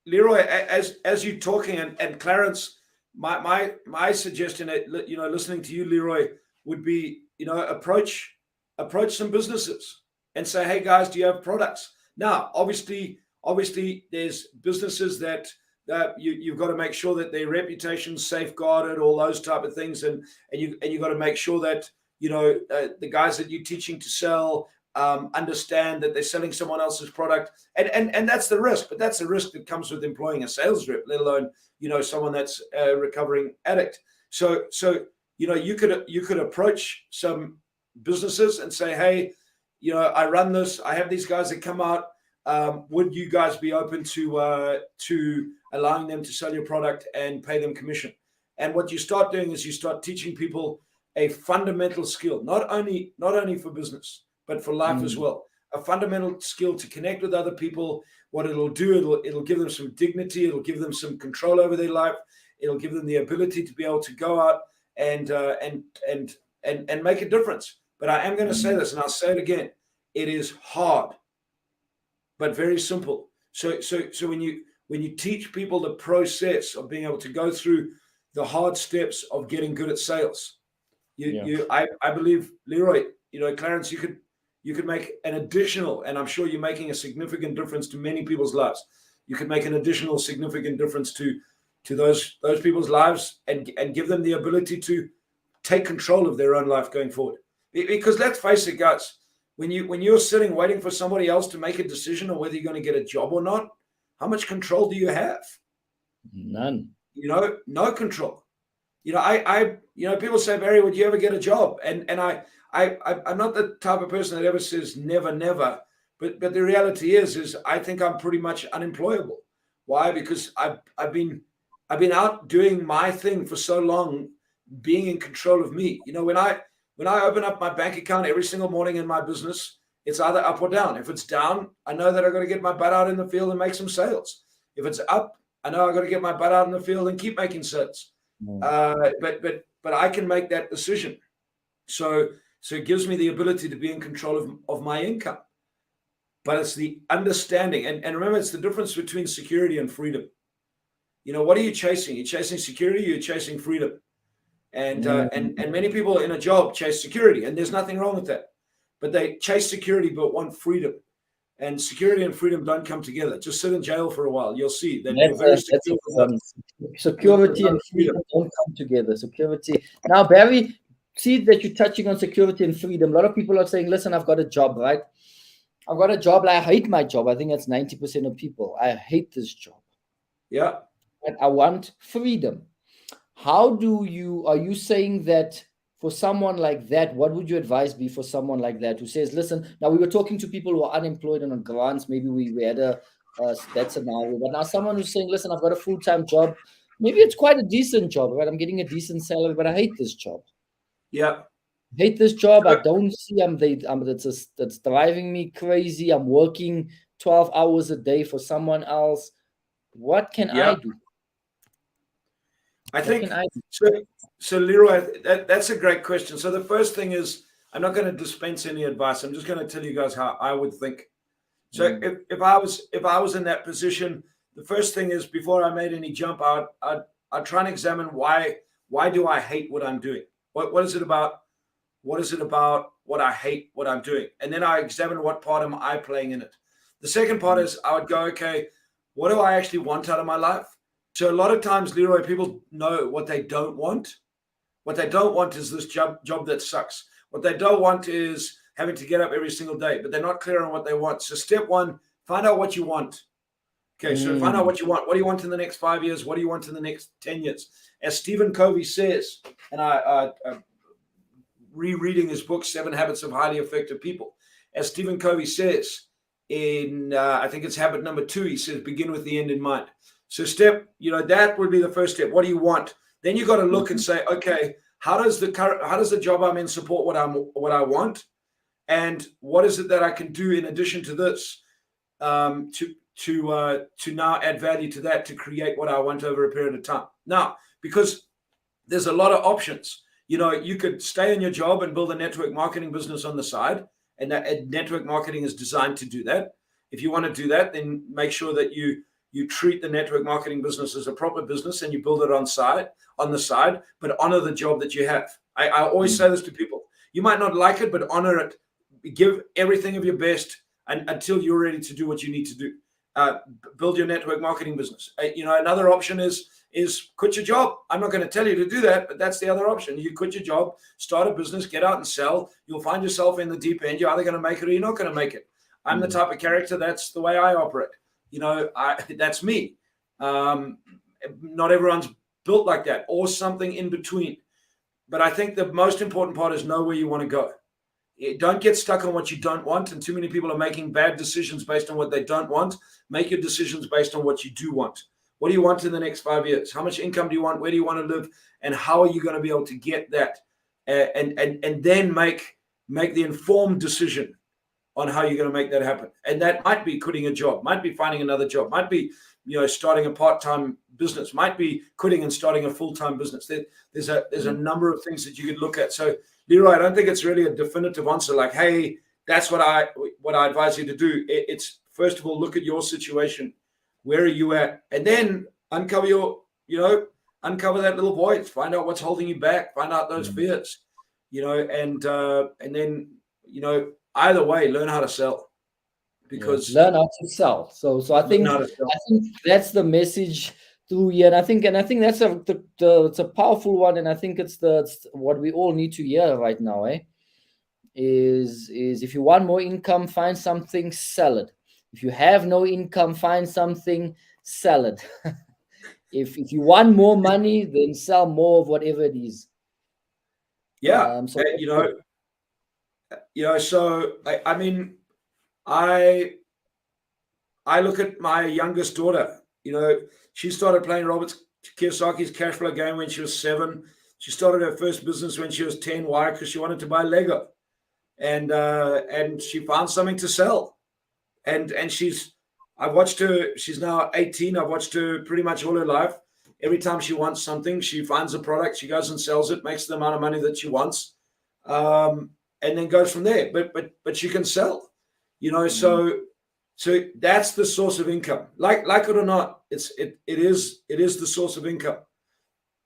Leroy, as you're talking, and Clarence, my suggestion, listening to you, Leroy, would be, approach some businesses and say, hey guys, do you have products? Now, obviously, there's businesses that you've got to make sure that their reputation's safeguarded, all those type of things, and you got to make sure that the guys that you're teaching to sell understand that they're selling someone else's product, and that's the risk. But that's the risk that comes with employing a sales rep, let alone someone that's a recovering addict. So you could approach some businesses and say, hey, I run this. I have these guys that come out. Would you guys be open to allowing them to sell your product and pay them commission? And what you start doing is you start teaching people a fundamental skill, not only for business, but for life as well. A fundamental skill to connect with other people. What it'll do, it'll give them some dignity. It'll give them some control over their life. It'll give them the ability to be able to go out and make a difference. But I am going to say this, and I'll say it again. It is hard, but very simple. So when you teach people the process of being able to go through the hard steps of getting good at sales, I believe, Leroy, Clarence, you could make an additional, and I'm sure you're making a significant difference to many people's lives. You could make an additional significant difference to those people's lives, and give them the ability to take control of their own life going forward. Because let's face it, guys, when you're sitting waiting for somebody else to make a decision on whether you're going to get a job or not, how much control do you have? None. No control. People say, Barry, would you ever get a job? And I'm not the type of person that ever says never, never. But the reality is I think I'm pretty much unemployable. Why? Because I've been out doing my thing for so long, being in control of me. When I open up my bank account every single morning in my business, it's either up or down. If it's down, I know that I've got to get my butt out in the field and make some sales. If it's up, I know I've got to get my butt out in the field and keep making sales. But I can make that decision. So it gives me the ability to be in control of my income. But it's the understanding. And remember, it's the difference between security and freedom. What are you chasing? You're chasing security, you're chasing freedom. And many people in a job chase security, and there's nothing wrong with that. But they chase security but want freedom. And security and freedom don't come together. Just sit in jail for a while. You'll see that you're very secure. Security and freedom don't come together. Security. Now, Barry, see that you're touching on security and freedom. A lot of people are saying, listen, I've got a job, right? I've got a job. I hate my job. I think that's 90% of people. I hate this job. Yeah. And I want freedom. How are you saying that for someone like that, what would your advice be for someone like that who says, listen, now we were talking to people who are unemployed and on grants, maybe we had that scenario, but now someone who's saying, listen, I've got a full-time job, maybe it's quite a decent job, right? I'm getting a decent salary, but I hate this job. Yeah. I hate this job. I don't see that's driving me crazy. I'm working 12 hours a day for someone else. What can I do? I think so, Leroy, that's a great question. So the first thing is, I'm not going to dispense any advice. I'm just going to tell you guys how I would think. So if I was in that position, the first thing is, before I made any jump out, I'd try and examine why do I hate what I'm doing? What is it about? What is it about what I hate what I'm doing? And then I examine what part am I playing in it. The second part is, I would go, okay, what do I actually want out of my life? So a lot of times, Leroy, people know what they don't want. What they don't want is this job that sucks. What they don't want is having to get up every single day, but they're not clear on what they want. So step one, find out what you want. Okay, so find out what you want. What do you want in the next 5 years? What do you want in the next 10 years? As Stephen Covey says, and I rereading his book, 7 Habits of Highly Effective People. As Stephen Covey says in, I think it's habit number 2, he says, begin with the end in mind. So that would be the first step. What do you want? Then you got to look and say, okay, how does the job I'm in support what I want? And what is it that I can do in addition to this to now add value to that, to create what I want over a period of time? Now, because there's a lot of options. You could stay in your job and build a network marketing business on the side, and network marketing is designed to do that. If you want to do that, then make sure that you treat the network marketing business as a proper business, and you build it on the side, but honor the job that you have. I always say this to people. You might not like it, but honor it. Give everything of your best until you're ready to do what you need to do. Build your network marketing business. Another option is quit your job. I'm not going to tell you to do that, but that's the other option. You quit your job, start a business, get out and sell. You'll find yourself in the deep end. You're either going to make it or you're not going to make it. I'm the type of character, that's the way I operate. That's me. Not everyone's built like that, or something in between. But I think the most important part is know where you want to go. Don't get stuck on what you don't want. And too many people are making bad decisions based on what they don't want. Make your decisions based on what you do want. What do you want in the next 5 years? How much income do you want? Where do you want to live? And how are you going to be able to get that? And then make the informed decision on how you're going to make that happen. And that might be quitting a job, might be finding another job, might be starting a part-time business, might be quitting and starting a full-time business. There's a number of things that you could look at. So Leroy, I don't think it's really a definitive answer like, hey, that's what I advise you to do. It's first of all, look at your situation. Where are you at? And then uncover uncover that little void. Find out what's holding you back. Find out those fears. And then either way, learn how to sell. Because learn how to sell. So I think that's the message through here, and I think that's it's a powerful one, and I think it's what we all need to hear right now. Is if you want more income, find something, sell it. If you have no income, find something, sell it. if you want more money, then sell more of whatever it is. Yeah, so I mean, I look at my youngest daughter. She started playing Robert Kiyosaki's cash flow game when she was 7. She started her first business when she was 10. Why? Because she wanted to buy Lego, and she found something to sell. And I've watched her. She's now 18. I've watched her pretty much all her life. Every time she wants something, she finds a product, she goes and sells it, makes the amount of money that she wants, and then goes from there. But she can sell, So that's the source of income. Like it or not, it is the source of income.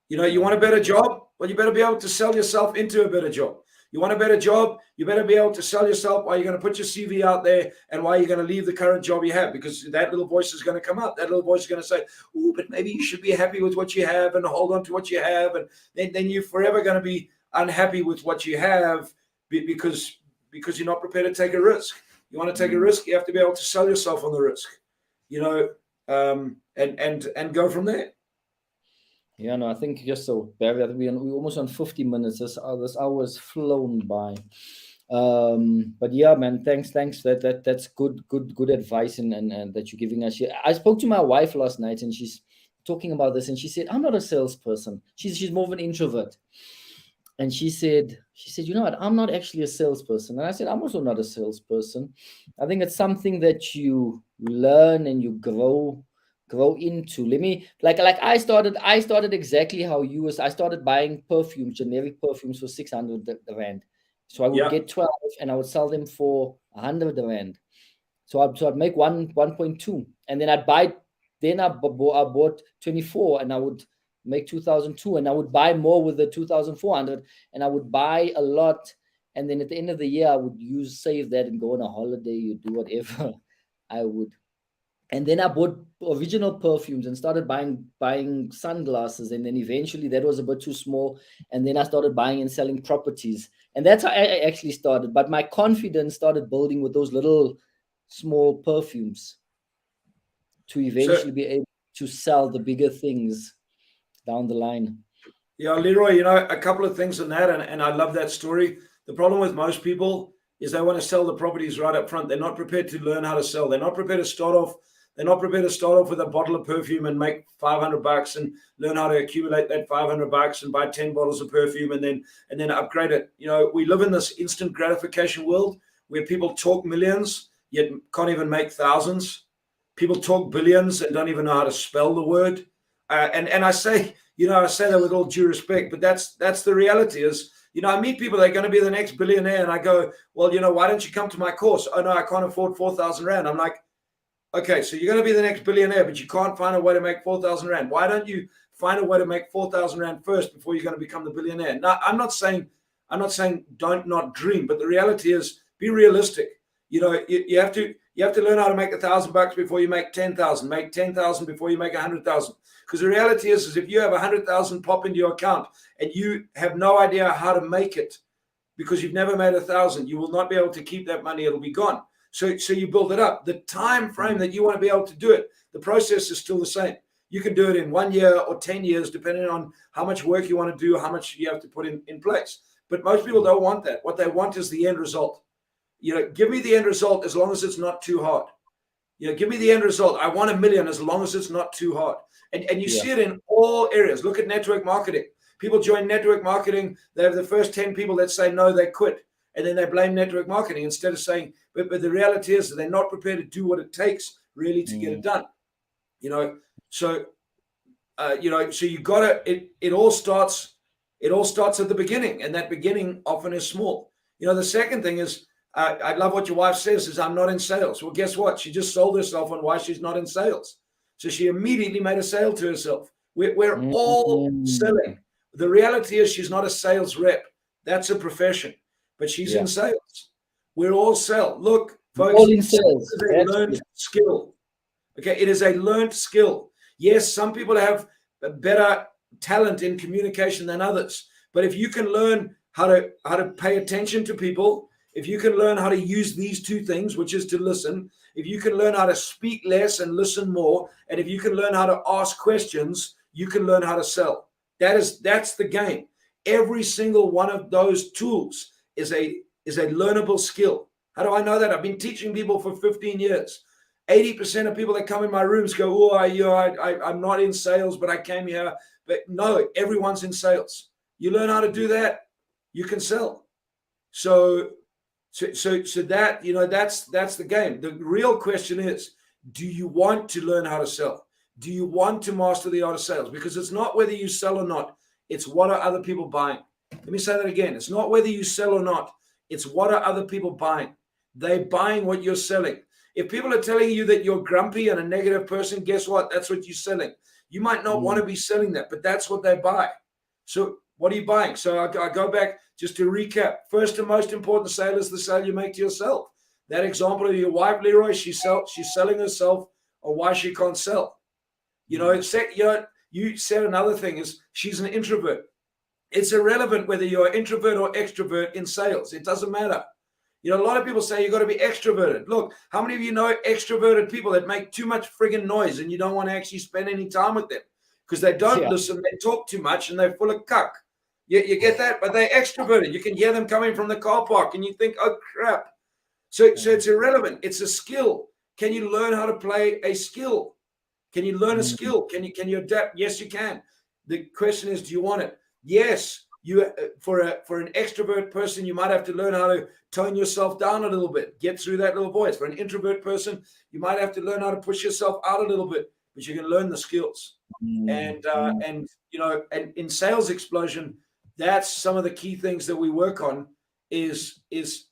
You want a better job? Well, you better be able to sell yourself into a better job. You want a better job? You better be able to sell yourself while you're going to put your CV out there and while you're going to leave the current job you have, because that little voice is going to come up. That little voice is going to say, "Oh, but maybe you should be happy with what you have and hold on to what you have." And then you're forever going to be unhappy with what you have because you're not prepared to take a risk. You want to take a risk, you have to be able to sell yourself on the risk, and go from there. Yeah, no, I think just so, Barry, I think we're almost on 50 minutes. This hour has flown by. But yeah, man, thanks. That's good advice and that you're giving us here. I spoke to my wife last night, and she's talking about this, and she said, I'm not a salesperson. She's more of an introvert. And she said, you know what? I'm not actually a salesperson. And I said, I'm also not a salesperson. I think it's something that you learn and you grow into. Let me like I started exactly how you was. I started buying perfumes, generic perfumes, for 600 rand. So I would get 12 and I would sell them for 100 rand. So I'd make 1.2, and then I'd buy. Then I bought 24, and I would make 2002, and I would buy more with the 2400, and I would buy a lot, and then at the end of the year I would save that and go on a holiday, you do whatever I would And then I bought original perfumes and started buying sunglasses, and then eventually that was a bit too small, and then I started buying and selling properties, and that's how I actually started. But my confidence started building with those little small perfumes to So eventually be able to sell the bigger things down the line. yeah, Leroy, you know, a couple of things on that, and I love that story. The problem with most people is they want to sell the properties right up front. They're not prepared to learn how to sell. They're not prepared to start off. They're not prepared to start off with a bottle of perfume and make $500 and learn how to accumulate that $500 and buy 10 bottles of perfume and then upgrade it. You know, we live in this instant gratification world where people talk millions yet can't even make thousands. People talk billions and don't even know how to spell the word. And I say, you know, I say that with all due respect, but that's the reality. Is, you know, I meet people that are going to be the next billionaire, and I go, well, you know, why don't you come to my course? Oh no, I can't afford 4,000 rand. I'm like, okay, so you're going to be the next billionaire, but you can't find a way to make 4,000 rand. Why don't you find a way to make 4,000 rand first before you're going to become the billionaire? Now, I'm not saying don't not dream, but the reality is be realistic. You know, you have to learn how to make $1,000 before you make 10,000. Make 10,000 before you make 100,000. Because the reality is if you have 100,000 pop into your account and you have no idea how to make it because you've never made 1,000, you will not be able to keep that money. It'll be gone. So you build it up. The time frame that you want to be able to do it, the process is still the same. You can do it in 1 year or 10 years, depending on how much work you want to do, how much you have to put in place. But most people don't want that. What they want is the end result. You know, give me the end result as long as it's not too hard. You know, give me the end result. I want 1 million as long as it's not too hard. And you see it in all areas. Look at network marketing. People join network marketing. They have the first 10 people that say no, they quit. And then they blame network marketing instead of saying, but the reality is that they're not prepared to do what it takes really to get it done. You know, so so you gotta it all starts at the beginning, and that beginning often is small. You know, the second thing is I love what your wife says is I'm not in sales. Well, guess what? She just sold herself on why she's not in sales. So she immediately made a sale to herself. We're all selling. The reality is she's not a sales rep. That's a profession, but she's in sales. We're all sell. Look, folks, All in sales. is a learned skill. Okay, it is a learned skill. Yes, some people have a better talent in communication than others, but if you can learn how to pay attention to people, if you can learn how to use these two things, which is to listen, if you can learn how to speak less and listen more, and if you can learn how to ask questions, you can learn how to sell. That's the game. Every single one of those tools is a learnable skill. How do I know that? I've been teaching people for 15 years. 80% of people that come in my rooms go, oh, I'm not in sales, but I came here. But no, everyone's in sales. You learn how to do that, you can sell. So that, you know, that's the game. The real question is, do you want to learn how to sell? Do you want to master the art of sales? Because it's not whether you sell or not, it's what are other people buying. Let me say that again. It's not whether you sell or not, it's what are other people buying. They're buying what you're selling. If people are telling you that you're grumpy and a negative person, guess what? That's what you're selling. You might not want to be selling that, but that's what they buy. So what are you buying? So I go back just to recap. First and most important sale is the sale you make to yourself. That example of your wife, Leroy, she's selling herself on why she can't sell. You know, you said another thing is she's an introvert. It's irrelevant whether you're an introvert or extrovert in sales. It doesn't matter. You know, a lot of people say you got to be extroverted. Look, how many of you know extroverted people that make too much friggin' noise and you don't want to actually spend any time with them because they don't listen, they talk too much, and they're full of cuck. You get that? But they're extroverted. You can hear them coming from the car park and you think, oh, crap. So it's irrelevant. It's a skill. Can you learn how to play a skill? Can you learn a skill? Can you adapt? Yes, you can. The question is, do you want it? Yes. You for an extrovert person, you might have to learn how to tone yourself down a little bit, get through that little voice. For an introvert person, you might have to learn how to push yourself out a little bit, but you can learn the skills. And you know, and in Sales Explosion, that's some of the key things that we work on. Is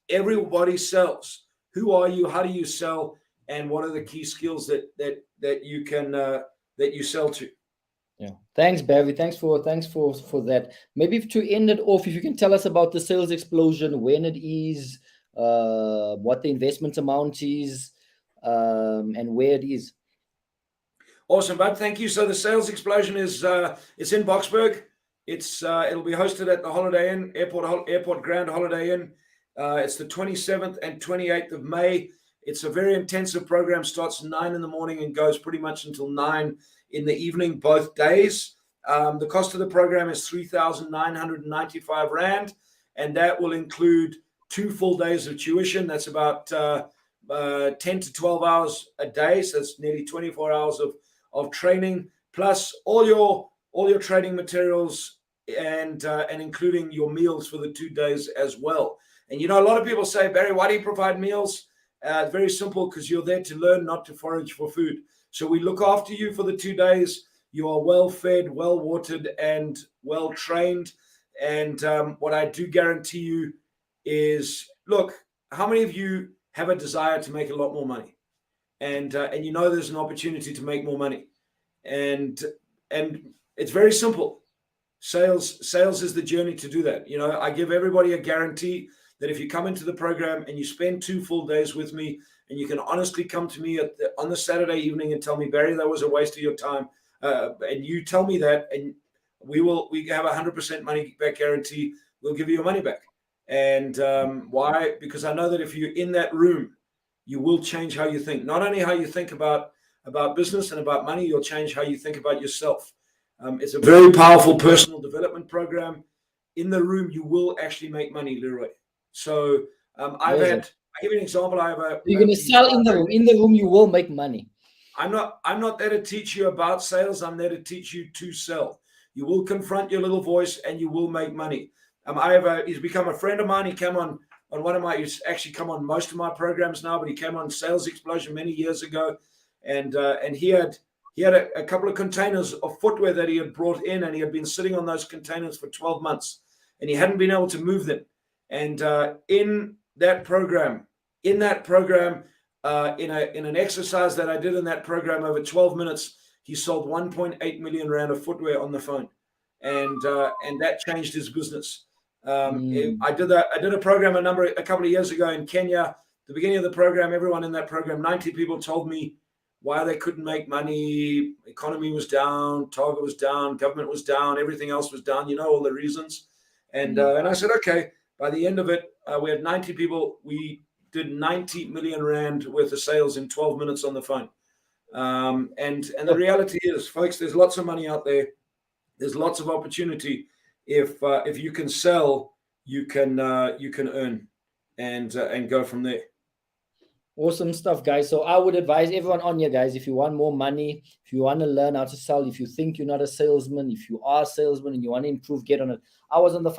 everybody sells. Who are you? How do you sell? And what are the key skills that you can that you sell to? Yeah. Thanks, Barry. Thanks for that. Maybe to end it off, if you can tell us about the Sales Explosion, when it is, what the investment amount is, and where it is. Awesome, bud. Thank you. So the sales explosion is it's in Boksburg. It'll be hosted at the Holiday Inn Airport Grand Holiday Inn. It's the 27th and 28th of May. It's a very intensive program. Starts at 9 in the morning and goes pretty much until 9 in the evening, both days. The cost of the program is 3,995 Rand, and that will include 2 full days of tuition. That's about 10 to 12 hours a day. So it's nearly 24 hours of training, plus all your training materials and including your meals for the 2 days as well. And a lot of people say, Barry, why do you provide meals? Very simple, because you're there to learn, not to forage for food. So we look after you for the 2 days. You are well fed, well watered, and well trained. And what I do guarantee you is, look, how many of you have a desire to make a lot more money? And there's an opportunity to make more money. And it's very simple. Sales is the journey to do that. I give everybody a guarantee that if you come into the program and you spend 2 full days with me, and you can honestly come to me on the Saturday evening and tell me, Barry, that was a waste of your time, and you tell me that, and we have a 100% money back guarantee. We'll give you your money back. And why? Because I know that if you're in that room, you will change how you think. Not only how you think about business and about money, you'll change how you think about yourself. It's a very powerful personal development program. In the room, you will actually make money, Leroy. So I'll give you an example. You're going to sell in the room. In the room, you will make money. I'm not there to teach you about sales. I'm there to teach you to sell. You will confront your little voice, and you will make money. He's become a friend of mine. He came on he's actually come on most of my programs now, but he came on Sales Explosion many years ago, and he had a couple of containers of footwear that he had brought in, and he had been sitting on those containers for 12 months, and he hadn't been able to move them. And in that program, in an exercise that I did in that program over 12 minutes, he sold 1.8 million Rand of footwear on the phone, and that changed his business. I did a program a couple of years ago in Kenya. The beginning of the program, everyone in that program, 90 people told me why they couldn't make money. Economy was down, target was down, government was down, everything else was down. All the reasons. And I said, okay. By the end of it, we had 90 people. We did 90 million Rand worth of sales in 12 minutes on the phone. And the reality is, folks, there's lots of money out there. There's lots of opportunity. If you can sell, you can earn and go from there. Awesome stuff, guys. So I would advise everyone on here, guys, if you want more money, if you want to learn how to sell, if you think you're not a salesman, if you are a salesman and you want to improve, get on it. I was on the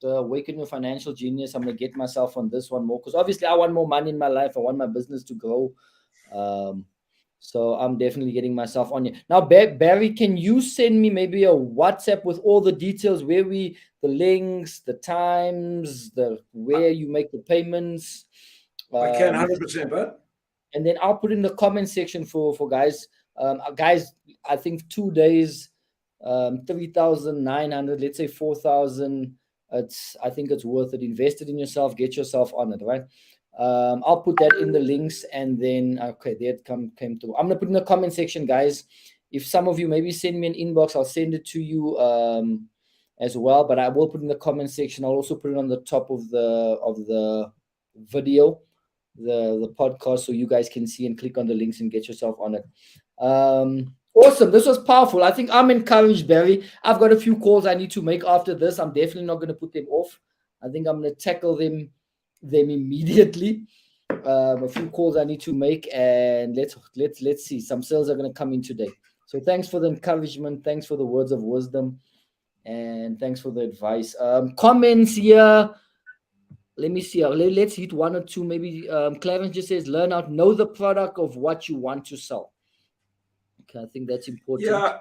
Awaken Your Financial Genius. I'm going to get myself on this one more, because obviously I want more money in my life. I want my business to grow. So I'm definitely getting myself on here. Now, Barry, can you send me maybe a WhatsApp with all the details, the links, the times, where you make the payments? I can 100%, bud. And then I'll put in the comment section for guys. Guys, I think 2 days, 3,900, let's say 4,000. I think it's worth it. Invest it in yourself. Get yourself on it, right? I'll put that in the links, and then there it came through. I'm gonna put in the comment section, guys. If some of you maybe send me an inbox, I'll send it to you as well. But I will put in the comment section. I'll also put it on the top of the video, the podcast, so you guys can see and click on the links and get yourself on it. Awesome. This was powerful. I think I'm encouraged, Barry. I've got a few calls I need to make after this. I'm definitely not going to put them off. I think I'm going to tackle them immediately. A few calls I need to make, and let's see. Some sales are going to come in today. So thanks for the encouragement. Thanks for the words of wisdom, and thanks for the advice. Comments here. Let me see. Let's hit one or two. Maybe Clarence just says, learn out, know the product of what you want to sell. Okay, I think that's important. Yeah,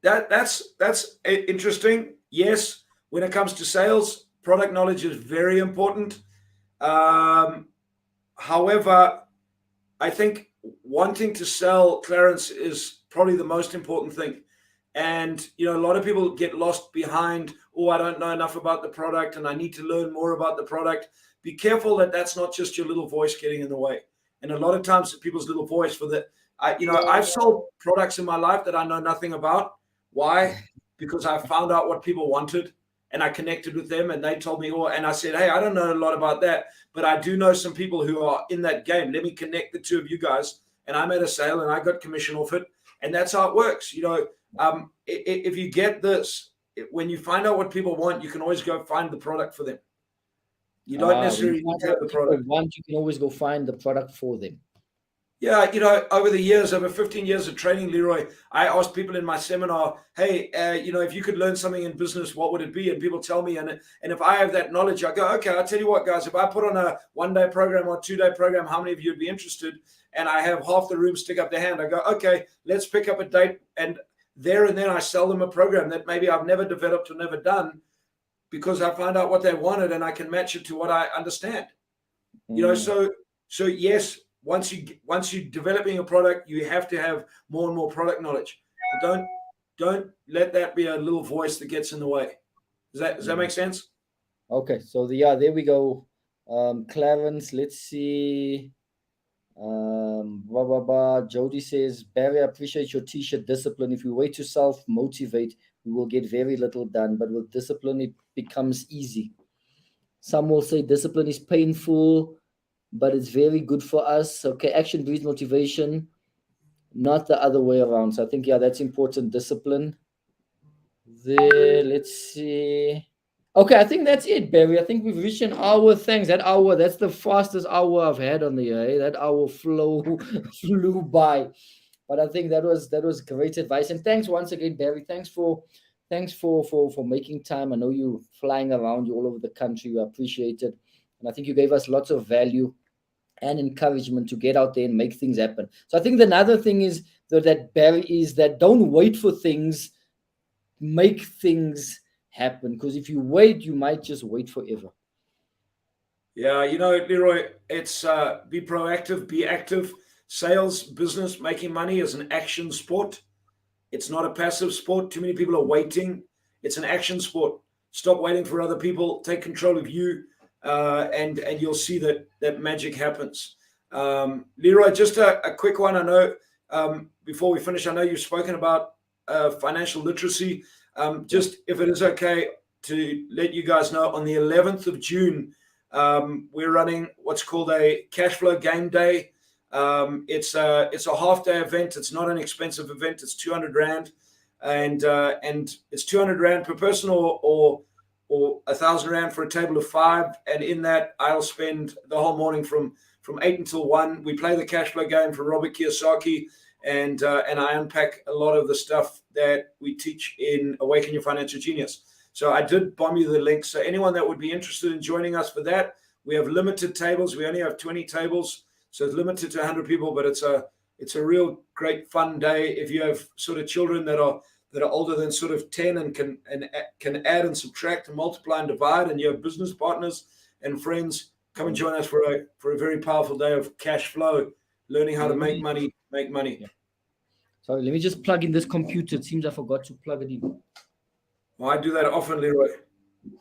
that's interesting. Yes, when it comes to sales, product knowledge is very important. However, I think wanting to sell, Clarence, is probably the most important thing. And, a lot of people get lost behind, I don't know enough about the product and I need to learn more about the product. Be careful that that's not just your little voice getting in the way. And a lot of times people's little voice I've sold products in my life that I know nothing about. Why? Because I found out what people wanted and I connected with them and they told me all. And I said, hey, I don't know a lot about that, but I do know some people who are in that game. Let me connect the two of you guys. And I made a sale and I got commission off it. And that's how it works. If you get this, when you find out what people want, you can always go find the product for them. You don't necessarily need to have the product. You can always go find the product for them. Yeah, over the years, over 15 years of training, Leroy, I asked people in my seminar, hey, if you could learn something in business, what would it be? And people tell me, and if I have that knowledge, I go, okay, I'll tell you what, guys, if I put on a 1-day program or 2-day program, how many of you would be interested? And I have half the room stick up their hand. I go, okay, let's pick up a date. And there and then I sell them a program that maybe I've never developed or never done because I find out what they wanted and I can match it to what I understand. So yes, once you're developing a product, you have to have more and more product knowledge. But don't let that be a little voice that gets in the way. Does that make sense? Okay, so there we go. Clarence, let's see. Jody says, Barry, I appreciate your t-shirt discipline. If we wait to self-motivate, we will get very little done, but with discipline, it becomes easy. Some will say discipline is painful, but it's very good for us. Okay, action breeds motivation, not the other way around. So I think, that's important, discipline. There, let's see. Okay, I think that's it, Barry. I think we've reached an hour. Thanks. That's the fastest hour I've had on the year. That hour flew by. But I think that was great advice. And thanks once again, Barry. Thanks for making time. I know you flying around, you all over the country. We appreciate it. And I think you gave us lots of value and encouragement to get out there and make things happen. So I think another thing is that Barry is that don't wait for things, make things happen. Because if you wait, you might just wait forever. Yeah, Leroy, it's be proactive, be active. Sales, business, making money is an action sport. It's not a passive sport. Too many people are waiting. It's an action sport. Stop waiting for other people. Take control of you, and you'll see that magic happens. Leroy, just a quick one. I know before we finish, I know you've spoken about financial literacy. Just if it is okay to let you guys know, on the 11th of June, we're running what's called a cash flow game day. It's a half-day event. It's not an expensive event. It's 200 Rand, and it's 200 Rand per person, or 1,000 Rand for a table of 5. And in that, I'll spend the whole morning from 8 until 1. We play the cash flow game for Robert Kiyosaki, and I unpack a lot of the stuff that we teach in Awaken Your Financial Genius. So I did bomb you the link. So anyone that would be interested in joining us for that, we have limited tables. We only have 20 tables. So it's limited to 100 people, but it's a real great fun day. If you have sort of children that are older than sort of 10 and can add and subtract and multiply and divide, and you have business partners and friends, come and join us for a very powerful day of cash flow, learning how to make money. Yeah. Sorry, let me just plug in this computer. It seems I forgot to plug it in. Well, I do that often, Leroy.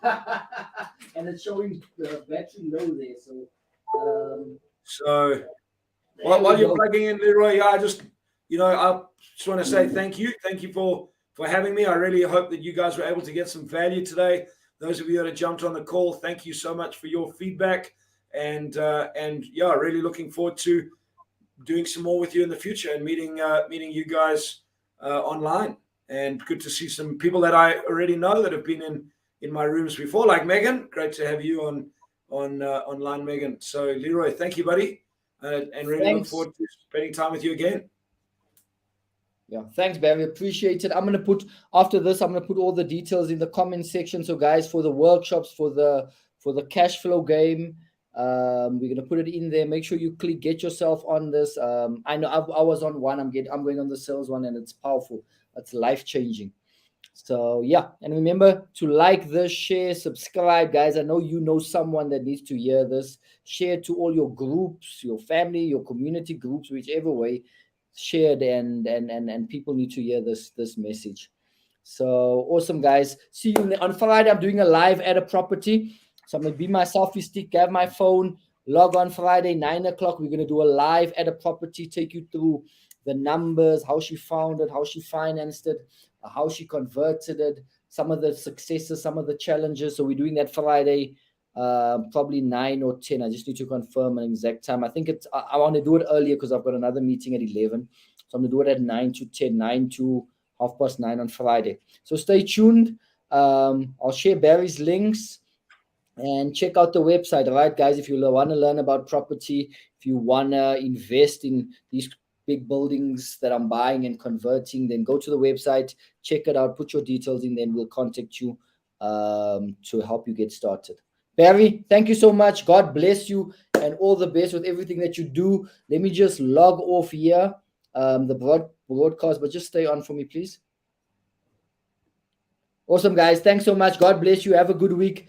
And it's showing the battery low there. So while you're plugging in, Leroy, I just want to say thank you. Thank you for having me. I really hope that you guys were able to get some value today. Those of you that have jumped on the call, thank you so much for your feedback. And really looking forward to doing some more with you in the future and meeting you guys online. And good to see some people that I already know that have been in my rooms before, like Megan. Great to have you online, Megan. So Leroy, thank you, buddy, and really look forward to spending time with you again. Yeah, thanks, Barry. Appreciate it. After this, I'm gonna put all the details in the comment section. So guys, for the workshops, for the cash flow game, we're gonna put it in there. Make sure you get yourself on this. I know I was on one. I'm going on the sales one, and it's powerful. It's life-changing. So yeah, and remember to like this, share, subscribe, guys. I know you know someone that needs to hear this. Share to all your groups, your family, your community groups, whichever way. Shared and people need to hear this message. So awesome, guys. See you on Friday. I'm doing a live at a property. So I'm gonna be my selfie stick, have my phone, log on Friday, 9 o'clock. We're gonna do a live at a property, take you through the numbers, how she found it, how she financed it, how she converted it, some of the successes, some of the challenges. So we're doing that Friday, probably 9 or 10. I just need to confirm an exact time. I think I want to do it earlier because I've got another meeting at 11. So I'm going to do it at 9 to 10, 9 to 9:30 on Friday. So stay tuned. I'll share Barry's links and check out the website. All right, guys, if you want to learn about property, if you want to invest in these big buildings that I'm buying and converting, then go to the website, check it out, put your details in, then we'll contact you to help you get started. Barry, thank you so much. God bless you and all the best with everything that you do. Let me just log off here, the broadcast, but just stay on for me, please. Awesome, guys. Thanks so much. God bless you. Have a good week.